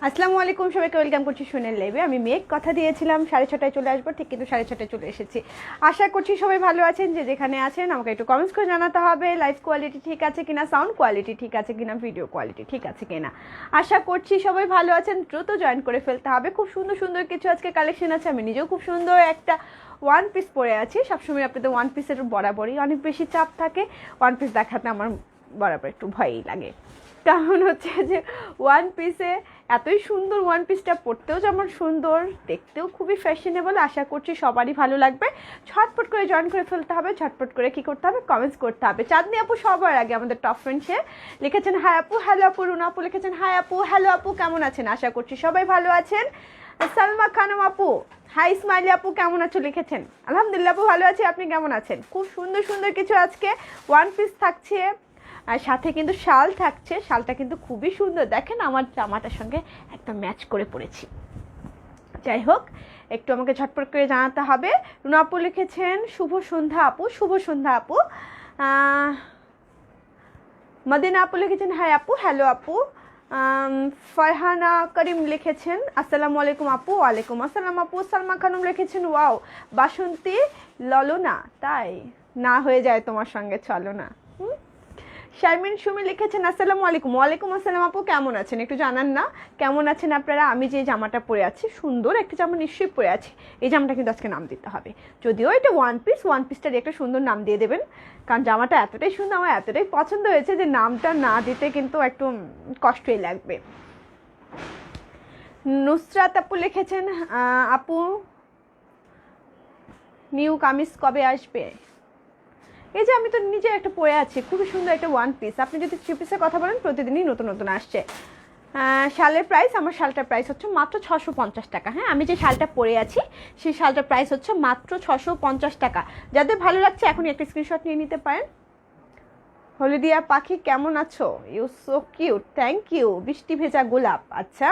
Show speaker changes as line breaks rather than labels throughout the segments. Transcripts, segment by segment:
আসসালামু আলাইকুম, সবাইকে ওয়েলকাম করছি সোনার লাইভে। আমি মেঘ কথা দিয়েছিলাম 6:30টায় চলে আসবো, ঠিক কিন্তু 6:30টায় চলে এসেছি। আশা করছি সবাই ভালো আছেন, যে যেখানে আছেন আমাকে একটু কমেন্টস করে জানাতে হবে লাইভ কোয়ালিটি ঠিক আছে কিনা, সাউন্ড কোয়ালিটি ঠিক আছে কিনা, ভিডিও কোয়ালিটি ঠিক আছে কিনা। আশা করছি সবাই ভালো আছেন, দ্রুত জয়েন করে ফেলতে হবে। খুব সুন্দর সুন্দর কিছু আজকে কালেকশন আছে। আমি নিজেও খুব সুন্দর একটা ওয়ান পিস পরে আছি। সবসময় আপনাদের ওয়ান পিসের বরাবরই অনেক বেশি চাপ থাকে, ওয়ান পিস দেখাতে আমার বরাবর একটু ভয়ই লাগে। কারণ হচ্ছে যে ওয়ান পিসে এতই সুন্দর, ওয়ান পিসটা পরতেও যেমন সুন্দর, দেখতেও খুবই ফ্যাশনেবল। আশা করছি সবারই ভালো লাগবে। ঝটপট করে জয়েন করে ফেলতে হবে, ঝটপট করে কী করতে হবে, কমেন্টস করতে হবে। চাঁদনি আপু সবার আগে আমাদের টপ ফ্রেন্ড, সে লিখেছেন হাই আপু, হ্যালো আপু। রুনা আপু লিখেছেন হাই আপু, হ্যালো আপু, কেমন আছেন? আশা করছি সবাই ভালো আছেন। সালমা খানম আপু হাই, স্মাইলি আপু কেমন আছো লিখেছেন। আলহামদুলিল্লাহ আপু ভালো আছি, আপনি কেমন আছেন? খুব সুন্দর সুন্দর কিছু আজকে ওয়ান পিস থাকছে, আর সাথে কিন্তু শাল থাকছে। শালটা কিন্তু খুবই সুন্দর, দেখেন আমার জামাটার সঙ্গে একদম ম্যাচ করে পড়েছি। যাই হোক, একটু আমাকে ঝটপট করে জানাতে হবে। রুনা আপু লিখেছেন শুভ সন্ধ্যা আপু, শুভ সন্ধ্যা আপু। মদিনা আপু লিখেছেন হাই আপু, হ্যালো আপু। ফারহানা করিম লিখেছেন আসসালামু আলাইকুম আপু। ওয়ালাইকুম আসসালাম আপু। সালমা খানম লিখেছেন ওয়াও বাসন্তী ললো তাই না হয়ে যায় তোমার সঙ্গে, চলো না। শারমিন সুমি লিখেছেন আসসালামু আলাইকুম। ওয়ালাইকুম আসসালাম আপু, কেমন আছেন? একটু জানান না কেমন আছেন আপনারা। আমি যে জামাটা পরে আছি, সুন্দর একটা জামা নিশ্চয়ই পরে আছি। এই জামাটা কিন্তু আজকে নাম দিতে হবে, যদিও এটা ওয়ান পিস, ওয়ান পিসটার একটা সুন্দর নাম দিয়ে দেবেন। কারণ জামাটা এতটাই সুন্দর, আমার এতটাই পছন্দ হয়েছে যে নামটা না দিতে কিন্তু একটু কষ্টই লাগবে। নুসরাত আপু লিখেছেন আপু নিউ কামিজ কবে আসবে? এই যে আমি তো নিজে একটা পরে আছি, খুবই সুন্দর একটা ওয়ান পিস। আপনি যদি থ্রি পিসের কথা বলেন, প্রতিদিনই নতুন নতুন আসছে। শালের প্রাইস, আমার শালটার প্রাইস হচ্ছে মাত্র 650 টাকা। হ্যাঁ, আমি যে শালটা পরে আছি সেই শালটার প্রাইস হচ্ছে মাত্র 650 টাকা। যাদের ভালো লাগছে এখনই একটা স্ক্রিনশট নিয়ে নিতে পারেন। হলদিয়া পাখি কেমন আছো? You so cute, thank you. বৃষ্টি ভেজা গোলাপ, আচ্ছা।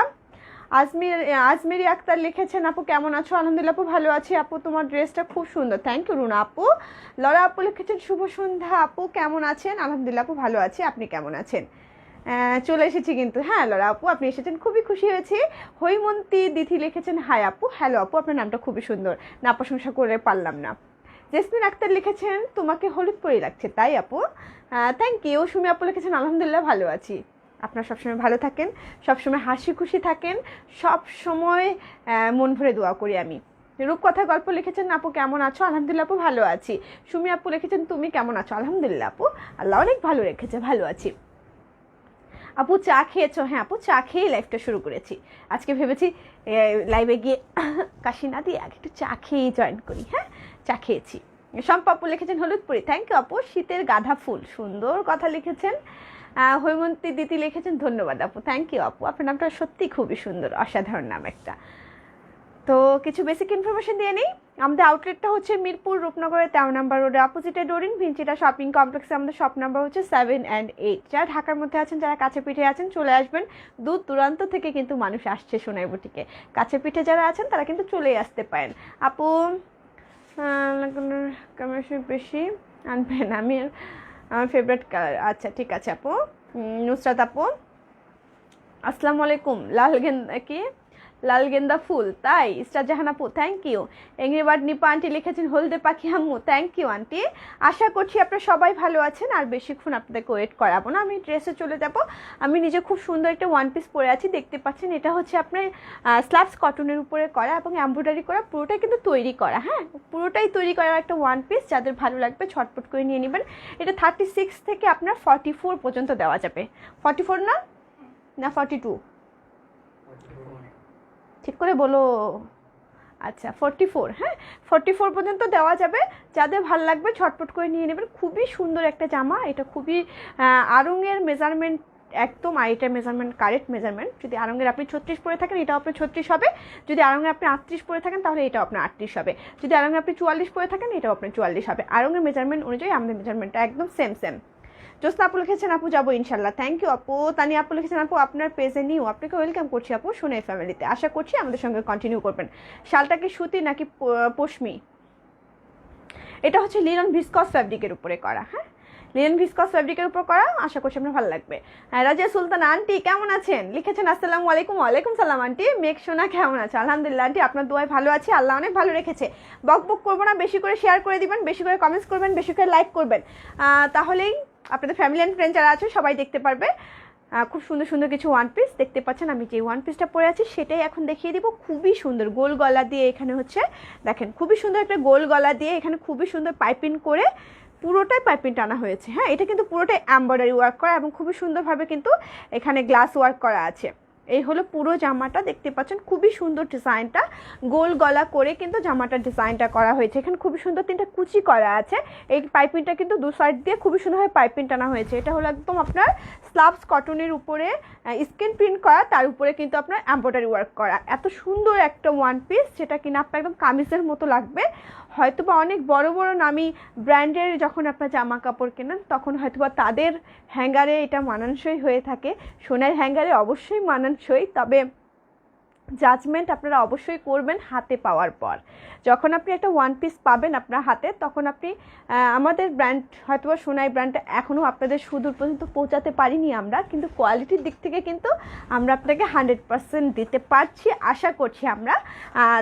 আজমেরি আক্তার লিখেছেন আপু কেমন আছো? আলহামদুলিল্লাহ আপু ভালো আছি আপু, তোমার ড্রেসটা খুব সুন্দর, থ্যাংক ইউ রুনা আপু। লরা আপু লিখেছেন শুভ সন্ধ্যা আপু, কেমন আছেন? আলহামদুলিল্লাহ আপু ভালো আছি, আপনি কেমন আছেন? চলে এসেছি কিন্তু, হ্যাঁ লরা আপু আপনি এসেছেন, খুবই খুশি হয়েছি। হৈমন্তী দিথি লিখেছেন হাই আপু, হ্যালো আপু, আপনার নামটা খুবই সুন্দর, না প্রশংসা করে পারলাম না। জেসমিন আক্তার লিখেছেন তোমাকে হলুদ পরে লাগছে, তাই আপু? Thank you. সুমি আপু লিখেছেন আলহামদুলিল্লাহ ভালো আছি। আপনারা সবসময় ভালো থাকেন, সবসময় হাসি খুশি থাকেন, সব সময় মন ভরে দোয়া করি আমি। রূপকথা গল্প লিখেছেন আপু কেমন আছো? আলহামদুলিল্লাহ আপু ভালো আছি। সুমি আপু লিখেছেন তুমি কেমন আছো? আলহামদুলিল্লাহ আপু, আল্লাহ অনেক ভালো রেখেছে, ভালো আছি। আপু চা খেয়েছো? হ্যাঁ আপু, চা খেয়েই লাইভটা শুরু করেছি। আজকে ভেবেছি লাইভে গিয়ে কাশি না দিয়ে আগে একটু চা খেয়েই জয়েন করি। হ্যাঁ, চা খেয়েছি। শম্পা আপু লিখেছেন হলুদ পরি, থ্যাংক ইউ আপু। শীতের গাঁদা ফুল, সুন্দর কথা লিখেছেন। হৈমন্তী দিদি লিখেছেন ধন্যবাদ আপু, থ্যাংক ইউ আপু, আপনার নামটা সত্যি খুবই সুন্দর, অসাধারণ নাম একটা। তো কিছু বেসিক ইনফরমেশন দিয়ে নেই। আমাদের আউটলেটটা হচ্ছে মিরপুর রূপনগরের 13 নম্বর রোডে অপোজিটে ডোরিন ভিঞ্চিটা শপিং কমপ্লেক্সে। আমাদের শপ নাম্বার হচ্ছে 7 and 8। যারা ঢাকার মধ্যে আছেন, যারা কাছে পিঠে আছেন, চলে আসবেন। দূর দূরান্ত থেকে কিন্তু মানুষ আসছে সোনার বুটিকে। কাছে পিঠে যারা আছেন তারা কিন্তু চলেই আসতে পারেন। আপু বেশি আনবেন, আমি আমার ফেভারিট কালার, আচ্ছা ঠিক আছে আপু। নুসরাত আপু আসসালামু আলাইকুম। লাল গেন্দা ফুল, তাই? ইস্টার জাহান আপু থ্যাংক ইউ। এংরিবার্ড নিপা আন্টি লিখেছেন হলদে পাখি আম্মু, থ্যাংক ইউ আন্টি। আশা করছি আপনারা সবাই ভালো আছেন। আর বেশিক্ষণ আপনাদেরকে ওয়েট করাবো না, আমি ড্রেসে চলে যাব। আমি নিজে খুব সুন্দর একটা ওয়ান পিস পরে আছি, দেখতে পাচ্ছেন। এটা হচ্ছে আপনার স্ল্যাবস কটনের উপরে করা এবং এমব্রয়ডারি করা, পুরোটাই কিন্তু তৈরি করা। হ্যাঁ, পুরোটাই তৈরি করা একটা ওয়ান পিস। যাদের ভালো লাগবে ঝটপট করে নিয়ে নেবেন। এটা 36 থেকে আপনার 44 পর্যন্ত দেওয়া যাবে। 44 না, না 42? ঠিক করে বলো। আচ্ছা 44, হ্যাঁ 44 পর্যন্ত দেওয়া যাবে। যাদের ভালো লাগবে ঝটপট করে নিয়ে নেবেন। খুবই সুন্দর একটা জামা, এটা খুবই আড়ংয়ের মেজারমেন্ট একদম, আর এটা মেজারমেন্ট কারেক্ট মেজারমেন্ট। যদি আড়ংয়ের আপনি 36 পরে থাকেন, এটাও আপনার 36 হবে। যদি আড়ংয়ে আপনি 38 পরে থাকেন, তাহলে এটাও আপনার 38 হবে। যদি আড়ংয়ে আপনি 44 পরে থাকেন, এটাও আপনার 44 হবে। আড়ংয়ের মেজারমেন্ট অনুযায়ী আমাদের মেজারমেন্টটা একদম সেম সেম। জোসনা আপু লিখেছেন আপু যাবো ইনশাল্লাহ, থ্যাংক ইউ আপু। তানিয়া আপু লিখেছেন আপু আপনার পেজে নিউ, আপনাকে ওয়েলকাম করছি আপু সোনাই ফ্যামিলিতে। আশা করছি আমাদের সঙ্গে কন্টিনিউ করবেন। শালটা কি সুতি নাকি পশমি? এটা হচ্ছে লিনন ভিসকস ফ্যাব্রিকের উপরে করা। হ্যাঁ, লিনেন ভিসকস ফ্যাব্রিকের উপর করা, আশা করছি আপনার ভালো লাগবে। হ্যাঁ, রাজিয়া সুলতান আন্টি কেমন আছেন লিখেছেন, আসসালামু আলাইকুম। ওয়ালাইকুম সালাম আন্টি। মেঘ সোনা কেমন আছে? আলহামদুলিল্লাহ আন্টি, আপনার দোয়ায় ভালো আছি, আল্লাহ অনেক ভালো রেখেছে। বক বক করবো না, বেশি করে শেয়ার করে দিবেন, বেশি করে কমেন্টস করবেন, বেশি করে লাইক করবেন, তাহলেই আপনাদের ফ্যামিলি অ্যান্ড ফ্রেন্ড যারা আছে সবাই দেখতে পারবে। খুব সুন্দর সুন্দর কিছু ওয়ান পিস দেখতে পাচ্ছেন। আমি যে ওয়ান পিসটা পরে আছি সেটাই এখন দেখিয়ে দিব। খুবই সুন্দর গোল গলা দিয়ে এখানে হচ্ছে দেখেন, খুবই সুন্দর একটা গোল গলা দিয়ে এখানে খুবই সুন্দর পাইপিং করে পুরোটাই পাইপিং টানা হয়েছে। হ্যাঁ, এটা কিন্তু পুরোটাই এমব্রয়ডারি ওয়ার্ক করা এবং খুবই সুন্দরভাবে কিন্তু এখানে গ্লাস ওয়ার্ক করা আছে। এই হলো পুরো জামাটা, দেখতে পাচ্ছেন খুবই সুন্দর ডিজাইনটা, গোল গলা করে কিন্তু জামাটার ডিজাইনটা করা হয়েছে। এখানে খুবই সুন্দর 3টা কুচি করা আছে। এই পাইপিংটা কিন্তু দু সাইড দিয়ে খুবই সুন্দরভাবে পাইপিং টানা হয়েছে। এটা হলো একদম আপনার স্লাবস কটনের উপরে স্ক্রিন প্রিন্ট করা, তার উপরে কিন্তু আপনার এমব্রয়ডারি ওয়ার্ক করা। এত সুন্দর একটা ওয়ান পিস, যেটা কিনা আপনার একদম কামিজের মতো লাগবে। হয়তোবা অনেক বড় বড় নামি ব্র্যান্ডের যখন আপনার জামা কাপড় কেনেন তখন হয়তোবা তাদের হ্যাঙ্গারে এটা মানানসই হয়ে থাকে, সোনার হ্যাঙ্গারে অবশ্যই মানানসই, তবে জাজমেন্ট আপনারা অবশ্যই করবেন হাতে পাওয়ার পর। যখন আপনি একটা ওয়ান পিস পাবেন আপনার হাতে, তখন আপনি আমাদের ব্র্যান্ড হয়তোবা সোনাই ব্র্যান্ডটা এখনও আপনাদের সুদূর পর্যন্ত পৌঁছাতে পারিনি আমরা, কিন্তু কোয়ালিটির দিক থেকে কিন্তু আমরা আপনাকে 100% দিতে পারছি, আশা করছি আমরা।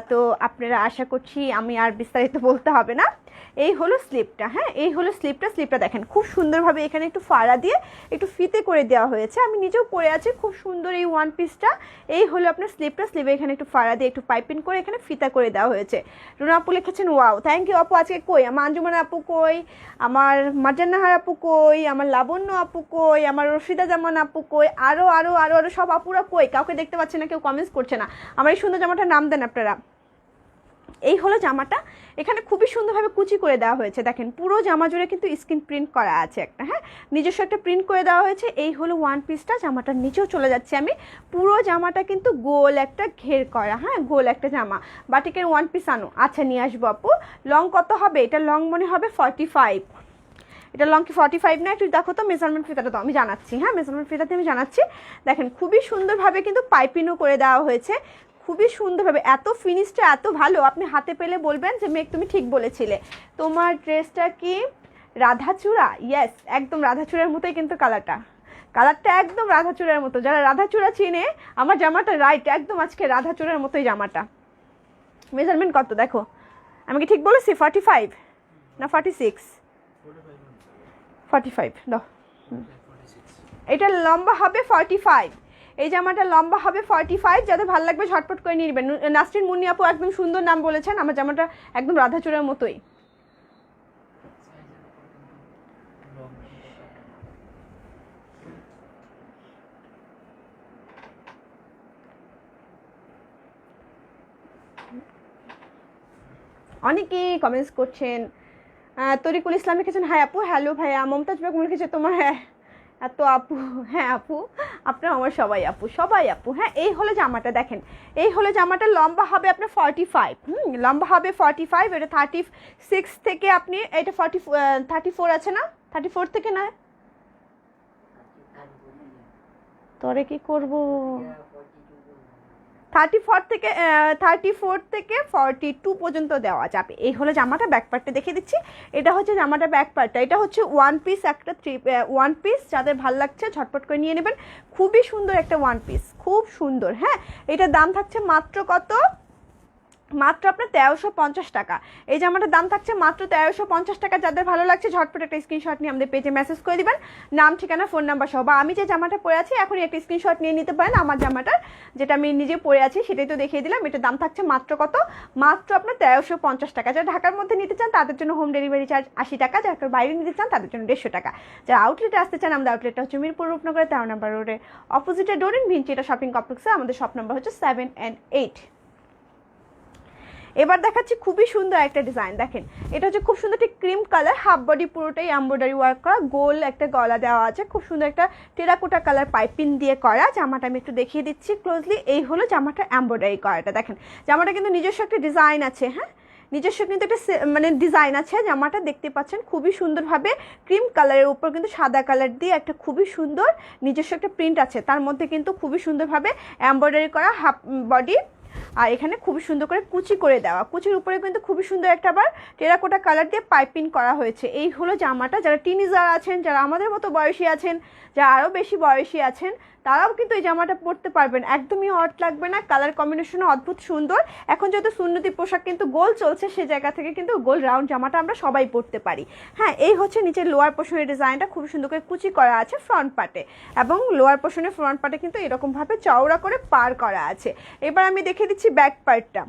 তো আপনারা আশা করছি, আমি আর বিস্তারিত বলতে হবে না। এই হলো স্লিপটা। হ্যাঁ, এই হলো স্লিপটা দেখেন খুব সুন্দরভাবে এখানে একটু ফাড়া দিয়ে একটু ফিতে করে দেওয়া হয়েছে। আমি নিজেও পরে আছি, খুব সুন্দর এই ওয়ান পিসটা। এই হলো আপনার স্লিপে এখানে একটু ফাড়া দিয়ে একটু পাইপিং করে এখানে ফিতা করে দেওয়া হয়েছে। রুনা আপু লিখেছেন ওয়াও, থ্যাংক ইউ আপু। আজকে কই আমার আঞ্জুমান আপু, কই আমার মার্জান্নাহার আপু, কই আমার লাবণ্য আপু, কই আমার রশিদা জামান আপু, কই আরও আরও আরও আরও সব আপুরা কই? কাউকে দেখতে পাচ্ছে না, কেউ কমেন্টস করছে না। আমার এই সুন্দর জামাটার নাম দেন আপনারা। এই হলো জামাটা, এখানে খুবই সুন্দরভাবে কুচি করে দেওয়া হয়েছে। দেখেন পুরো জামা জুড়ে কিন্তু স্ক্রিন প্রিন্ট করা আছে একটা, হ্যাঁ নিজস্ব একটা প্রিন্ট করে দেওয়া হয়েছে। এই হলো ওয়ান পিসটা। জামাটার নিচেও চলে যাচ্ছে আমি। পুরো জামাটা কিন্তু গোল একটা ঘের করা, হ্যাঁ গোল একটা জামা। বাটিকের ওয়ান পিস আনো, আচ্ছা নিয়ে আসবো আপু। লং কত হবে? এটা লং মনে হবে 45। এটা লং কি 45 না? একটু দেখো তো মেজারমেন্ট ফিতাটা, তো আমি জানাচ্ছি। হ্যাঁ, মেজারমেন্ট ফিতাতে আমি জানাচ্ছি। দেখেন খুবই সুন্দরভাবে কিন্তু পাইপিংও করে দেওয়া হয়েছে, খুবই সুন্দরভাবে। এত ফিনিশটা এত ভালো, আপনি হাতে পেলে বলবেন যে মেঘ তুমি ঠিক বলেছিলে। তোমার ড্রেসটা কি রাধাচূড়া? ইয়েস, একদম রাধাচূড়ার মতোই কিন্তু কালারটা একদম রাধাচূড়ার মতো। যারা রাধাচূড়া চিনে, আমার জামাটা রাইট একদম আজকে রাধাচূড়ার মতোই জামাটা। মেজারমেন্ট কত দেখো, আমি কি ঠিক বলেছি? 45 না 46? 45 দাও। এটা লম্বা হবে 45, এই জামাটা লম্বা হবে 45। যাদের ভালো লাগবে ঝটপট করে নিয়ে নেবেন। নাসরিন মুন্নি আপু একদম সুন্দর নাম বলেছেন, আমার জামাটা একদম রাধাচূড়ার মতোই। অনেকেই কমেন্টস করছেন। তরিকুল ইসলাম লিখেছেন হাই আপু, হ্যালো ভাইয়া। মমতাজ বেগম লিখেছে তোমার এত আপু। হ্যাঁ আপু, আপনার আমার সবাই আপু। হ্যাঁ, এই হলো জামাটা দেখেন, এই হলো জামাটা লম্বা হবে আপনার 45। লম্বা হবে 45। এটা 36 থেকে আপনি এটা 34 আছে না? 34 থেকে না, তরে কি করব? 34 থেকে 42 পর্যন্ত দেওয়া যাবে। এই হলো জামাটা। ব্যাক পার্টটা দেখিয়ে দিচ্ছি। এটা হচ্ছে জামাটা ব্যাক পার্টটা। এটা হচ্ছে ওয়ান পিস, একটা ওয়ান পিস। যাদের ভালো লাগছে ঝটপট করে নিয়ে নেবেন। খুবই সুন্দর একটা ওয়ান পিস, খুব সুন্দর। হ্যাঁ, এটার দাম থাকছে মাত্র কত? মাত্র আপনার 1350 টাকা। এই জামাটার দাম থাকছে মাত্র 1350 টাকা। যাদের ভালো লাগছে ঝটপট একটা স্ক্রিনশট নিয়ে আমাদের পেজে মেসেজ করে দিবেন, নাম ঠিকানা ফোন নাম্বার সহ। বা আমি যে জামাটা পরে আছি এখনই একটা স্ক্রিনশট নিয়ে নিতে পারেন আমার জামাটার, যেটা আমি নিজে পরে আছি সেটাই তো দেখিয়ে দিলাম। এটার দাম থাকছে মাত্র কত? মাত্র আপনার 1350 টাকা। যারা ঢাকার মধ্যে নিতে চান তাদের জন্য হোম ডেলিভারি চার্জ 80 টাকা, যারা বাইরে নিতে চান তাদের জন্য 150 টাকা। যারা আউটলেটে আসতে চান, আমাদের আউটলেটটা হচ্ছে মিরপুর রূপনগরে 13 নম্বর রোডে অপোজিটে ডোরিন ভিঞ্চি, এটা শপিং কমপ্লেক্সে। আমাদের শপ নাম্বার হচ্ছে 7 and 8। এবার দেখাচ্ছি খুবই সুন্দর একটা ডিজাইন। দেখেন এটা হচ্ছে খুব সুন্দর একটা ক্রিম কালার, হাফ বডি পুরোটাই এমব্রয়ডারি ওয়ার্ক করা, গোল একটা গলা দেওয়া আছে, খুব সুন্দর একটা টেরাকোটা কালার পাইপিং দিয়ে করা। জামাটা আমি একটু দেখিয়ে দিচ্ছি ক্লোজলি। এই হলো জামাটা এমব্রয়ডারি করাটা। দেখেন জামাটা কিন্তু নিজস্ব একটা ডিজাইন আছে। হ্যাঁ, নিজস্ব কিন্তু একটা মানে ডিজাইন আছে। জামাটা দেখতে পাচ্ছেন খুবই সুন্দরভাবে ক্রিম কালারের উপর কিন্তু সাদা কালার দিয়ে একটা খুবই সুন্দর নিজস্ব একটা প্রিন্ট আছে। তার মধ্যে কিন্তু খুবই সুন্দরভাবে এমব্রয়ডারি করা হাফ বডি আর এখানে খুবই সুন্দর করে কুচি করে দেওয়া, কুচির উপরে কিন্তু খুবই সুন্দর একটা আবার টেরাকোটা কালার দিয়ে পাইপিং করা হয়েছে। এই হলো জামাটা। যারা টিনেজার আছেন, যারা আমাদের মতো বয়সী আছেন, যারা আরও বেশি বয়সী আছেন, তারাও কিন্তু এই জামাটা পরতে পারবেন, একদমই অড লাগবে না। কালার কম্বিনেশনও অদ্ভুত সুন্দর। এখন যেহেতু সুন্নতি পোশাক কিন্তু গোল চলছে, সেই জায়গা থেকে কিন্তু গোল রাউন্ড জামাটা আমরা সবাই পরতে পারি। হ্যাঁ, এই হচ্ছে নিচের লোয়ার পোর্শনের ডিজাইনটা, খুব সুন্দর করে কুচি করা আছে ফ্রন্ট পার্টে, এবং লোয়ার পোর্শনের ফ্রন্ট পার্টে কিন্তু এরকমভাবে চওড়া করে পার করা আছে। এবার আমি দেখিয়ে দিচ্ছি ব্যাক পার্টটা।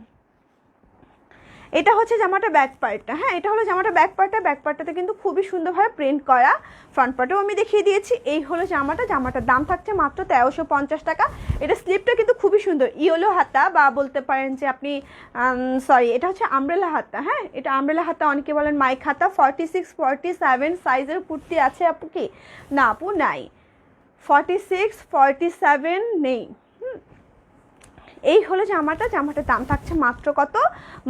এটা হচ্ছে জামাটা ব্যাক পার্টটা। হ্যাঁ, এটা হলো জামাটা ব্যাক পার্টটা। ব্যাক পার্টটাতে কিন্তু খুবই সুন্দরভাবে প্রিন্ট করা, ফ্রন্ট পার্টেও আমি দেখিয়ে দিয়েছি। এই হলো জামাটা। জামাটার দাম থাকছে মাত্র 1350 টাকা। এটা স্লিপটা কিন্তু খুবই সুন্দর, ইয়েলো হাতা, বা বলতে পারেন যে আপনি সরি, এটা হচ্ছে আমব্রেলা হাতা। হ্যাঁ, এটা আমব্রেলা হাতা, অনেকে বলেন মাইক হাতা। 46 47 সাইজের কুর্তি আছে আপু কি? না আপু, নাই। 46 47 নেই। এই হলো জামাটা। জামাটার দাম থাকছে মাত্র কত?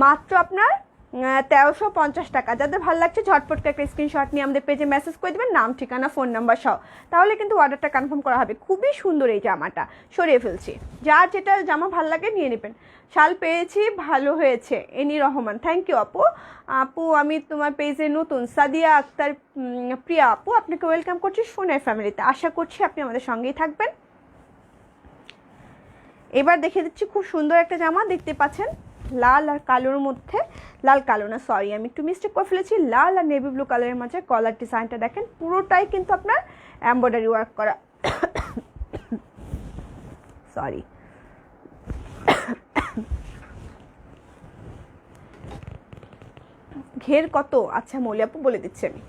মাত্র আপনার 1350 টাকা। যাদের ভালো লাগছে ঝটপট একটা স্ক্রিনশট নিয়ে আমাদের পেজে মেসেজ করে দেবেন, নাম, ঠিকানা, ফোন নাম্বার সহ, তাহলে কিন্তু অর্ডারটা কনফার্ম করা হবে। খুবই সুন্দর এই জামাটা, সরিয়ে ফেলছি। যার যেটা জামা ভালো লাগে নিয়ে নেবেন। শাল পেয়েছি, ভালো হয়েছে, এনি রহমান, থ্যাংক ইউ আপু। আপু আমি তোমার পেজে নতুন। সাদিয়া আক্তার প্রিয়া আপু, আপনাকে ওয়েলকাম করছি সোনার ফ্যামিলিতে। আশা করছি আপনি আমাদের সঙ্গেই থাকবেন। এবার দেখে দিচ্ছি খুব সুন্দর একটা জামা, দেখতে পাচ্ছেন লাল আর কালোর মধ্যে, লাল কালো না সরি, আমি একটু মিস্টেক করে ফেলেছি, লাল আর নেভি ব্লু কালারের মাঝে কলার ডিজাইনটা দেখেন, পুরোটাই কিন্তু আপনার এমব্রয়ডারি ওয়ার্ক করা। সরি, ঘের কত? আচ্ছা মৌলি আপু বলে দিচ্ছি, আমি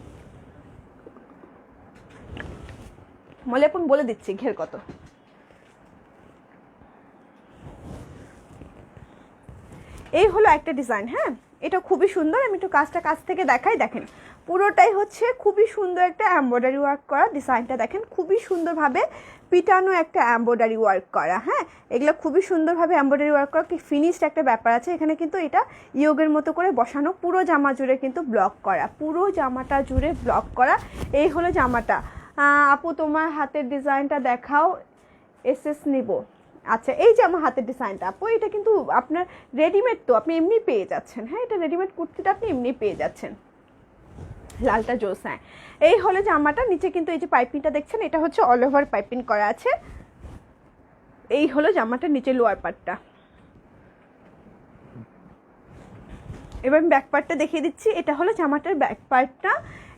মৌলি আপু বলে দিচ্ছি ঘের কত। এই হলো একটা ডিজাইন। হ্যাঁ, এটা খুবই সুন্দর। আমি একটু কাজ থেকে দেখাই। দেখেন পুরোটাই হচ্ছে খুবই সুন্দর একটা এমব্রয়ডারি ওয়ার্ক করা। ডিজাইনটা দেখেন, খুবই সুন্দরভাবে পিটানো একটা এমব্রয়ডারি ওয়ার্ক করা। হ্যাঁ, এগুলো খুবই সুন্দরভাবে এমব্রয়ডারি ওয়ার্ক করা, কি ফিনিশড একটা ব্যাপার আছে এখানে। কিন্তু এটা ইয়োগের মতো করে বসানো, পুরো জামা জুড়ে কিন্তু ব্লক করা, পুরো জামাটা জুড়ে ব্লক করা। এই হলো জামাটা। আপু তোমার হাতের ডিজাইনটা দেখাও, এসএস নিব। আচ্ছা, এই যে আমার হাতের ডিজাইনটা আপু, এটা কিন্তু আপনার রেডিমেড, তো আপনি এমনি পেয়ে যাচ্ছেন। হ্যাঁ, এটা রেডিমেড কুর্তিটা আপনি এমনি পেয়ে যাচ্ছেন। লালটা জোস। হ্যাঁ, এই হলো জামাটা। নিচে কিন্তু এই যে পাইপিংটা দেখছেন, এটা হচ্ছে অল ওভার পাইপিং করা আছে। এই হলো জামাটা নিচে লোয়ার পার্টটা। এবার আমি ব্যাক পার্টটা দেখিয়ে দিচ্ছি। এটা হলো জামাটার ব্যাক পার্টটা।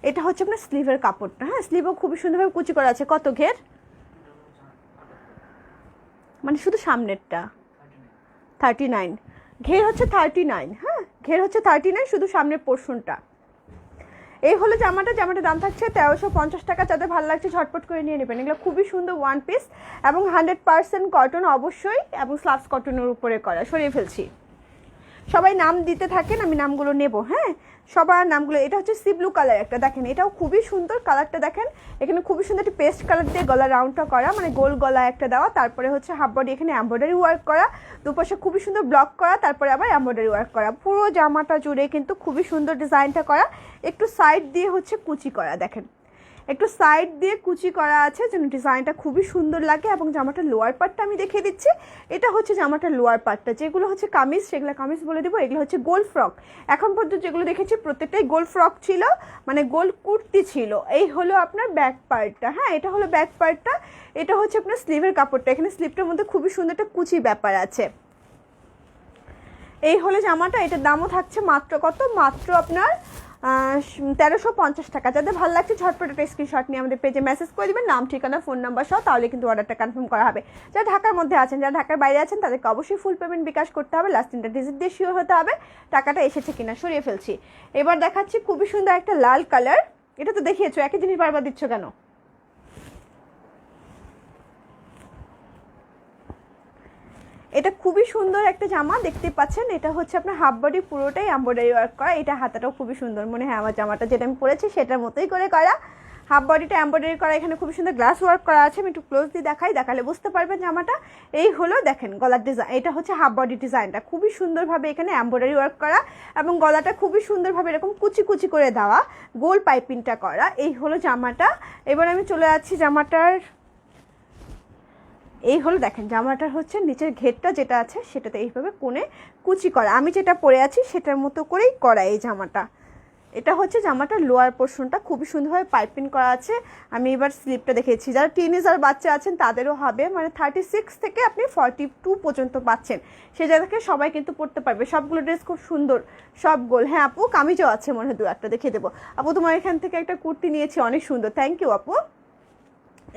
এটা হচ্ছে আপনার স্লিভের কাপড়টা। হ্যাঁ, স্লিভও খুবই সুন্দরভাবে কুচি করা আছে। কত ঘের? মানে শুধু সামনেরটা 39, ঘের হচ্ছে 39। হ্যাঁ, ঘের হচ্ছে 39, শুধু সামনের পোর্শনটা। এই হলো জামাটা। জামাটার দাম থাকছে 1350 টাকা। যাদের ভালো লাগছে ঝটপট করে নিয়ে নেবেন। এগুলো খুবই সুন্দর ওয়ান পিস এবং 100% কটন অবশ্যই, এবং স্লাবস কটনের উপরে করা। সরিয়ে ফেলছি। সবাই নাম দিতে থাকেন, আমি নামগুলো নেব। হ্যাঁ, সবার নামগুলো। এটা হচ্ছে সি ব্লু কালার একটা, দেখেন এটাও খুবই সুন্দর কালারটা। দেখেন এখানে খুবই সুন্দর একটা পেস্ট কালার দিয়ে গলা রাউন্ডটা করা, মানে গোল গলা একটা দেওয়া। তারপরে হচ্ছে হাফ বডি এখানে এমব্রয়ডারি ওয়ার্ক করা, দুপাশে খুবই সুন্দর ব্লক করা, তারপরে আবার এমব্রয়ডারি ওয়ার্ক করা। পুরো জামাটা জুড়ে কিন্তু খুবই সুন্দর ডিজাইনটা করা। একটু সাইড দিয়ে হচ্ছে কুচি করা, দেখেন একটু সাইড দিয়ে কুচি করা আছে, যেন ডিজাইনটা খুবই সুন্দর লাগে। এবং জামাটার লোয়ার পার্টটা আমি দেখিয়ে দিচ্ছি। এটা হচ্ছে জামাটার লোয়ার পার্টটা। যেগুলো হচ্ছে কামিজ, সেগুলো কামিজ বলে দেবো। এগুলো হচ্ছে গোল ফ্রক। এখন পর্যন্ত যেগুলো দেখেছি প্রত্যেকটাই গোল ফ্রক ছিল, মানে গোল কুর্তি ছিল। এই হলো আপনার ব্যাক পার্টটা। হ্যাঁ, এটা হলো ব্যাক পার্টটা। এটা হচ্ছে আপনার স্লিভের কাপড়টা। এখানে স্লিভটার মধ্যে খুবই সুন্দর একটা কুচি ব্যাপার আছে। এই হলো জামাটা। এটার দামও থাকছে মাত্র কত? মাত্র আপনার 1350 টাকা। যাদের ভালো লাগছে ঝটপট একটা স্ক্রিনশট নিয়ে আমাদের পেজে মেসেজ করে দেবেন, নাম, ঠিকানা, ফোন নাম্বার সহ, তাহলে কিন্তু অর্ডারটা কনফার্ম করা হবে। যারা ঢাকার মধ্যে আছেন, যারা ঢাকার বাইরে আছেন, তাদেরকে অবশ্যই ফুল পেমেন্ট বিকাশ করতে হবে। লাস্ট 3টা ডিজিট দিয়ে শিওর হতে হবে টাকাটা এসেছে কিনা। সরিয়ে ফেলছি। এবার দেখাচ্ছি খুবই সুন্দর একটা লাল কালার। এটা তো দেখিয়েছো, একই জিনিস বারবার দিচ্ছ কেন? এটা খুবই সুন্দর একটা জামা, দেখতে পাচ্ছেন। এটা হচ্ছে আপনার হাফ বডি পুরোটাই এমব্রয়ডারি ওয়ার্ক করা। এটা হাতাটাও খুবই সুন্দর, মনে হয় আমার জামাটা যেটা আমি পরেছি সেটার মতোই করে করা। হাফ বডিটা এমব্রয়ডারি করা, এখানে খুবই সুন্দর গ্লাস ওয়ার্ক করা আছে। আমি একটু ক্লোজলি দেখাই, দেখালে বুঝতে পারবেন জামাটা। এই হলো দেখেন গলার ডিজাইন। এটা হচ্ছে হাফ বডি ডিজাইনটা, খুবই সুন্দরভাবে এখানে এমব্রয়ডারি ওয়ার্ক করা, এবং গলাটা খুবই সুন্দরভাবে এরকম কুচি কুচি করে দেওয়া, গোল পাইপিংটা করা। এই হলো জামাটা। এবার আমি চলে যাচ্ছি জামাটার এই হলো দেখেন জামাটার হচ্ছে নিচের ঘেরটা যেটা আছে সেটাতে এইভাবে কোণে কুচি করা, আমি যেটা পরে আছি সেটার মতো করেই করা এই জামাটা। এটা হচ্ছে জামাটার লোয়ার পোর্শনটা খুবই সুন্দরভাবে পাইপিং করা আছে। আমি এবার স্লিপটা দেখেছি, যারা টিনেজার বাচ্চা আছেন তাদেরও হবে, মানে 36 থেকে আপনি 42 পর্যন্ত পাচ্ছেন, সে জায়গাকে সবাই কিন্তু পরতে পারবে। সবগুলো ড্রেস খুব সুন্দর, সব গোল। হ্যাঁ আপু কামিজও আছে মনে হয়, দু একটা দেখিয়ে দেবো। আপু তোমার এখান থেকে একটা কুর্তি নিয়েছি, অনেক সুন্দর, থ্যাংক ইউ আপু।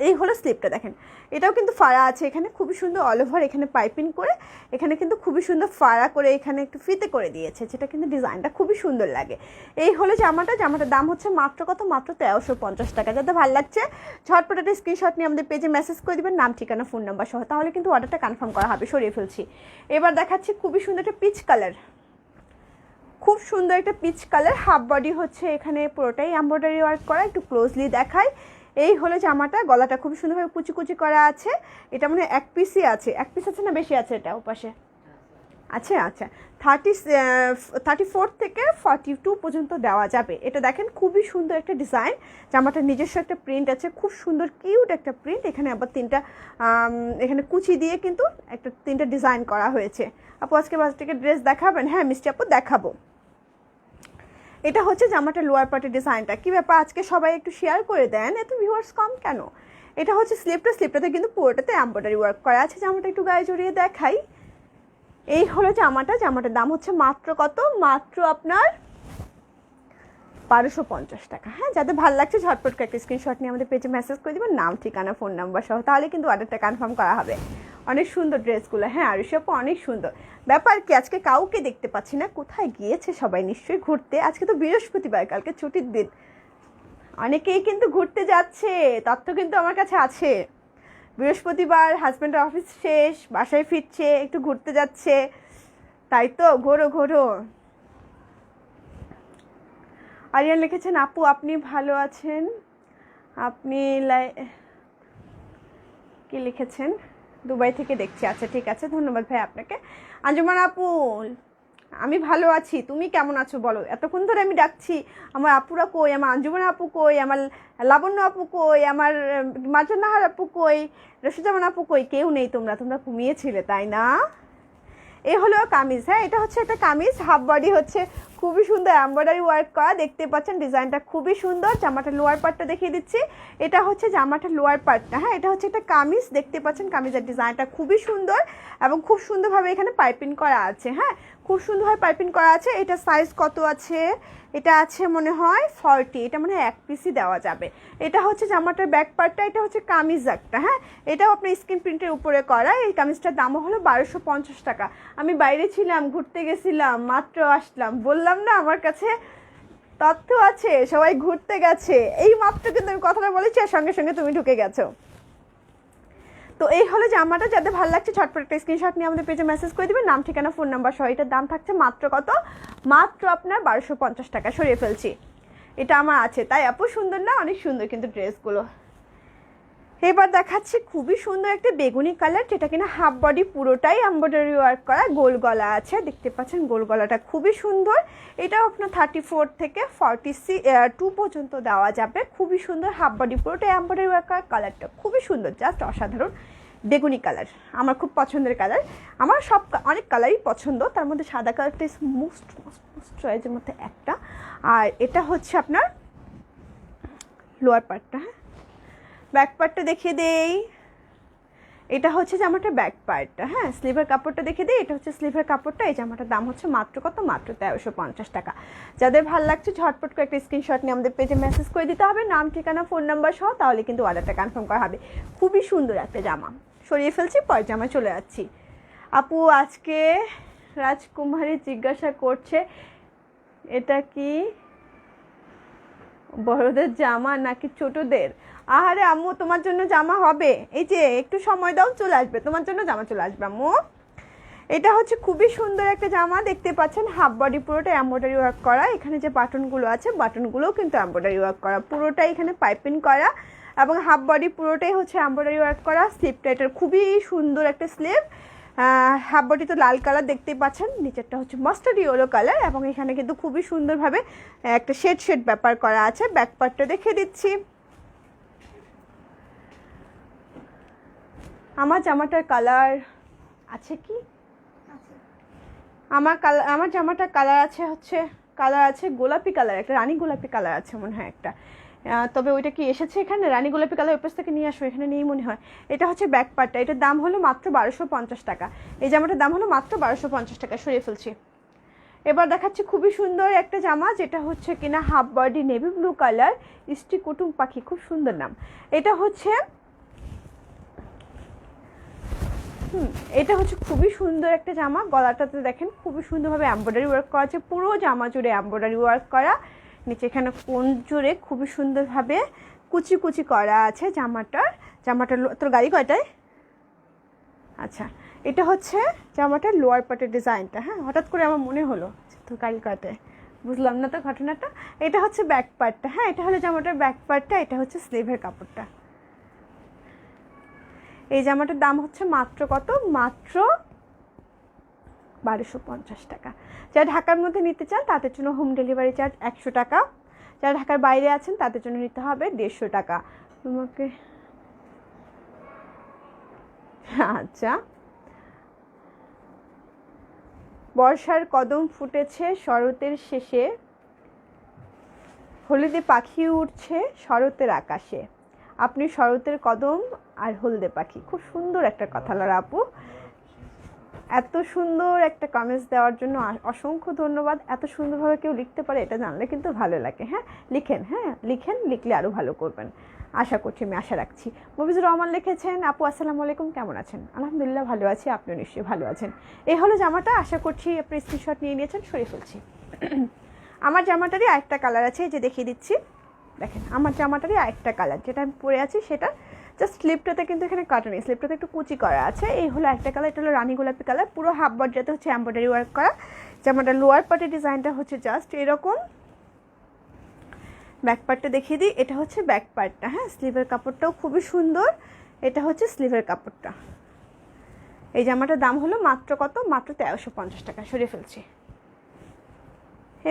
এই হলো স্লিপটা দেখেন, এটাও কিন্তু ফাড়া আছে এখানে, খুবই সুন্দর অল ওভার এখানে পাইপিং করে, এখানে কিন্তু খুবই সুন্দর ফাড়া করে এখানে একটু ফিতে করে দিয়েছে, যেটা কিন্তু ডিজাইনটা খুবই সুন্দর লাগে। এই হলো জামাটার দাম হচ্ছে মাত্র কত, মাত্র 1350 টাকা। যাতে ভালো লাগছে ঝটপট একটা স্ক্রিনশট নিয়ে আমাদের পেজে মেসেজ করে দেবেন, নাম ঠিকানা ফোন নাম্বার সহ, তাহলে কিন্তু অর্ডারটা কনফার্ম করা হবে। সরিয়ে ফেলছি। এবার দেখাচ্ছি খুবই সুন্দর একটা পিচ কালার, খুব সুন্দর একটা পিচ কালার, হাফ বডি হচ্ছে এখানে পুরোটাই এমব্রয়ডারি ওয়ার্ক করা, একটু ক্লোজলি দেখায়। এই হলো জামাটা, গলাটা খুব সুন্দরভাবে কুচি কুচি করা আছে। এটা মানে এক পিসই আছে, এক পিস আছে না বেশি আছে এটা ওপাশে? আচ্ছা আচ্ছা, 34 থেকে 42 পর্যন্ত দেওয়া যাবে। এটা দেখেন খুবই সুন্দর একটা ডিজাইন, জামাটার নিজস্ব একটা প্রিন্ট আছে, খুব সুন্দর কিউট একটা প্রিন্ট। এখানে আবার তিনটা এখানে কুচি দিয়ে কিন্তু তিনটা ডিজাইন করা হয়েছে। আপু আজকে বাচ্চাকে ড্রেস দেখাবেন? হ্যাঁ মিষ্টি আপু দেখাবো। এটা হচ্ছে জামাটার লোয়ার পার্টের ডিজাইনটা। কি ব্যাপার আজকে সবাই একটু শেয়ার করে দেন, এত ভিউয়ার্স কম কেন? এটা হচ্ছে স্লিপটাতে কিন্তু পুরোটাতে এমব্রয়ডারি ওয়ার্ক করা আছে। জামাটা একটু গায়ে জড়িয়ে দেখাই। এই হলো জামাটার দাম হচ্ছে মাত্র কত, মাত্র আপনার 1250 টাকা। হ্যাঁ যাদের ভালো লাগছে ঝটপট করে একটা স্ক্রিনশট নিয়ে আমাদের পেজে মেসেজ করে দেবেন, নাম ঠিকানা ফোন নাম্বার সহ, তাহলে কিন্তু অর্ডারটা কনফার্ম করা হবে। অনেক সুন্দর ড্রেসগুলো। হ্যাঁ আরুষি আপু অনেক সুন্দর। ব্যাপার কি আজকে কাউকে দেখতে পাচ্ছি না, কোথায় গিয়েছে সবাই? নিশ্চয়ই ঘুরতে, আজকে তো বৃহস্পতিবার, কালকে ছুটির দিন। অনেকেই কিন্তু ঘুরতে যাচ্ছে, তথ্য কিন্তু আমার কাছে আছে। বৃহস্পতিবার, হাজব্যান্ডের অফিস শেষ, বাসায় ফিরছে, একটু ঘুরতে যাচ্ছে, তাই তো ঘোরো ঘোরো। আরিয়ান লিখেছেন আপু আপনি ভালো আছেন, আপনি কি লিখেছেন? দুবাই থেকে দেখছি, আচ্ছা ঠিক আছে, ধন্যবাদ ভাই আপনাকে। আঞ্জুমান আপু আমি ভালো আছি, তুমি কেমন আছো বলো? এতক্ষণ ধরে আমি ডাকছি, আমার আপুরা কই, আমার আঞ্জুমান আপু কই, আমার লাবণ্য আপু কই, আমার মার্জন নাহার আপু কই, রশিজামান আপু কই? কেউ নেই, তোমরা ঘুমিয়েছিলে তাই না? এ হলো কামিজ। হ্যাঁ এটা হচ্ছে একটা কামিজ, হাফ বডি হচ্ছে খুবই সুন্দর এমব্রয়ডারি ওয়ার্ক করা, দেখতে পাচ্ছেন ডিজাইনটা খুবই সুন্দর। জামাটার লোয়ার পার্টটা দেখিয়ে দিচ্ছি, এটা হচ্ছে জামাটার লোয়ার পার্টটা। হ্যাঁ এটা হচ্ছে একটা কামিজ, দেখতে পাচ্ছেন কামিজের ডিজাইনটা খুবই সুন্দর এবং খুব সুন্দরভাবে এখানে পাইপিং করা আছে। হ্যাঁ খুব সুন্দরভাবে পাইপিং করা আছে। এটা সাইজ কত আছে? এটা আছে মনে হয় 40, এটা মনে হয় এক পিসই দেওয়া যাবে। এটা হচ্ছে জামাটার ব্যাক পার্টটা, এটা হচ্ছে কামিজ একটা। হ্যাঁ এটাও আপনার স্ক্রিন প্রিন্টের উপরে করা। এই কামিজটার দামও হলো 1250 টাকা। আমি বাইরে ছিলাম, ঘুরতে গেছিলাম, মাত্র আসলাম, বললাম না আমার কাছে তথ্য আছে, সবাই ঘুরতে গেছে। এই মাত্র কিন্তু আমি কথাটা বলেছি আর সঙ্গে সঙ্গে তুমি ঢুকে গেছো। তো এই হলো জামাটা, যাদের ভালো লাগছে ঝটপট একটা স্ক্রিনশট নিয়ে আমাদের পেজে মেসেজ করে দিবেন, নাম ঠিকানা ফোন নাম্বার সহ। এটার দাম থাকছে মাত্র কত, মাত্র আপনার 1250 টাকা। সরিয়ে ফেলছি, এটা আমার আছে তাই আপু। সুন্দর না? অনেক সুন্দর কিন্তু ড্রেসগুলো। এবার দেখাচ্ছি খুবই সুন্দর একটা বেগুনি কালার, যেটা কিনা হাফ বডি পুরোটাই এমব্রয়ডারি ওয়ার্ক করা, গোল গলা আছে, দেখতে পাচ্ছেন গোল গলাটা খুবই সুন্দর। এটাও আপনার 34 থেকে 42 পর্যন্ত দেওয়া যাবে। খুবই সুন্দর হাফ বডি পুরোটাই এমব্রয়ডারি ওয়ার্ক করা, কালারটা খুবই সুন্দর, জাস্ট অসাধারণ বেগুনি কালার, আমার খুব পছন্দের কালার। আমার অনেক কালারই পছন্দ, তার মধ্যে সাদা কালারটা ইজ মোস্ট চয়েসের মধ্যে একটা। আর এটা হচ্ছে আপনার লোয়ার পার্টটা। হ্যাঁ ব্যাক পার্টটা দেখিয়ে দেই, এটা হচ্ছে জামাটার ব্যাক পার্টটা। হ্যাঁ স্লিভের কাপড়টা দেখিয়ে দিই, এটা হচ্ছে স্লিভের কাপড়টা। এই জামাটার দাম হচ্ছে মাত্র কত, মাত্র 1350 টাকা। যাদের ভালো লাগছে ঝটপট করে একটা স্ক্রিনশট নিয়ে আমাদের পেজে মেসেজ করে দিতে হবে, নাম ঠিকানা ফোন নাম্বার সহ, তাহলে কিন্তু অর্ডারটা কনফার্ম করা হবে। খুবই সুন্দর একটা জামা। সরিয়ে ফেলছি, পরের জামায় চলে যাচ্ছি। আপু আজকে রাজকুমারী জিজ্ঞাসা করছে এটা কি বড়দের জামা নাকি ছোটদের? আহারে আম্মু তোমার জন্য জামা হবে, এই যে একটু সময় দাও, চলে আসবে তোমার জন্য জামা, চলে আসবে আম্মু। এটা হচ্ছে খুবই সুন্দর একটা জামা, দেখতে পাচ্ছেন হাফ বডি পুরোটা এমব্রয়ডারি ওয়ার্ক করা। এখানে যে বাটনগুলো আছে বাটনগুলোও কিন্তু এমব্রয়ডারি ওয়ার্ক করা, পুরোটাই এখানে পাইপিং করা এবং হাফ বডি পুরোটাই হচ্ছে এমব্রয়ডারি ওয়ার্ক করা। স্লিপটা এটার খুবই সুন্দর একটা স্লিপ। হাফ বডি তো লাল কালার দেখতেই পাচ্ছেন, নিচেরটা হচ্ছে মাস্টার্ড ইয়েলো কালার এবং এখানে কিন্তু খুবই সুন্দরভাবে একটা শেড ব্যাপার করা আছে। ব্যাক পার্টটা দেখে দিচ্ছি, আমার জামাটার কালার আছে কি? আমার জামাটার কালার আছে গোলাপি কালার, একটা রানী গোলাপি কালার আছে মনে হয় একটা। তবে ওইটা কি এসেছে এখানে? রানী গোলাপি কালার ওই পাশ থেকে নিয়ে আসো, এখানে নেই মনে হয়। এটা হচ্ছে ব্যাক পার্টটা, এটার দাম হলো মাত্র 1250 টাকা। এই জামাটার দাম হলো মাত্র 1250 টাকা। সরিয়ে ফেলছি। এবার দেখাচ্ছি খুবই সুন্দর একটা জামা, যেটা হচ্ছে কিনা half body navy blue colour, ইষ্টি কুটুম পাখি, খুব সুন্দর নাম। এটা হচ্ছে খুবই সুন্দর একটা জামা। গলাটাতে দেখেন খুবই সুন্দরভাবে এমব্রয়ডারি ওয়ার্ক করা আছে, পুরো জামা জুড়ে এমব্রয়ডারি ওয়ার্ক করা। নিচে এখানে কোণ জুড়ে খুবই সুন্দরভাবে কুচি কুচি করা আছে জামাটার। তোর গাড়ি কয়টায়? আচ্ছা, এটা হচ্ছে জামাটার লোয়ার পার্টের ডিজাইনটা। হ্যাঁ, হঠাৎ করে আমার মনে হলো তোর গাড়ি কয়টায়, বুঝলাম না তো ঘটনাটা। এটা হচ্ছে ব্যাক পার্টটা। হ্যাঁ, এটা হলো জামাটার ব্যাক পার্টটা। এটা হচ্ছে স্লিভের কাপড়টা। এই জামাটার দাম হচ্ছে মাত্র কত? মাত্র 1250 টাকা। যারা ঢাকার মধ্যে নিতে চান তাদের জন্য হোম ডেলিভারি চার্জ 100 টাকা। যারা ঢাকার বাইরে আছেন তাদের জন্য নিতে হবে 150 টাকা। তোমাকে আচ্ছা, বর্ষার কদম ফুটেছে শরতের শেষে, হলদে পাখি উঠছে শরতের আকাশে, আপনি শরতের কদম আর হলদে পাখি। খুব সুন্দর একটা কথা আপু, এত সুন্দর একটা কমেন্টস দেওয়ার জন্য অসংখ্য ধন্যবাদ। এত সুন্দরভাবে কেউ লিখতে পারে এটা জানলে কিন্তু ভালো লাগে। হ্যাঁ লিখেন, লিখলে আরও ভালো করবেন আশা করছি, আমি আশা রাখছি। মুফিজুর রহমান লিখেছেন, আপু আসসালামু আলাইকুম, কেমন আছেন? আলহামদুলিল্লাহ ভালো আছি, আপনিও নিশ্চয়ই ভালো আছেন। এই হলো জামাটা, আশা করছি আপনি স্ক্রিনশট নিয়ে নিয়েছেন। সরিয়ে ফেলছি। আমার জামাটারই আরেকটা কালার আছে, এই যে দেখিয়ে দিচ্ছি। দেখেন আমার জামাটারই আরেকটা কালার, যেটা আমি পরে আছি সেটা জাস্ট স্লিপটাতে কিন্তু এখানে কাটা নেই, স্লিপটাতে একটু কুচি করা আছে। এই হলো একটা কালার, এটা হলো রানী গোলাপি কালার। পুরো হাফ বডিতে হচ্ছে এমব্রয়ডারি ওয়ার্ক করা। জামাটার লোয়ার পার্টের ডিজাইনটা হচ্ছে জাস্ট এরকম। ব্যাক পার্টটা দেখিয়ে দিই, এটা হচ্ছে ব্যাক পার্টটা। হ্যাঁ, স্লিভের কাপড়টাও খুবই সুন্দর। এটা হচ্ছে স্লিভের কাপড়টা। এই জামাটার দাম হলো মাত্র কত? মাত্র 1350 টাকা। সরিয়ে ফেলছি।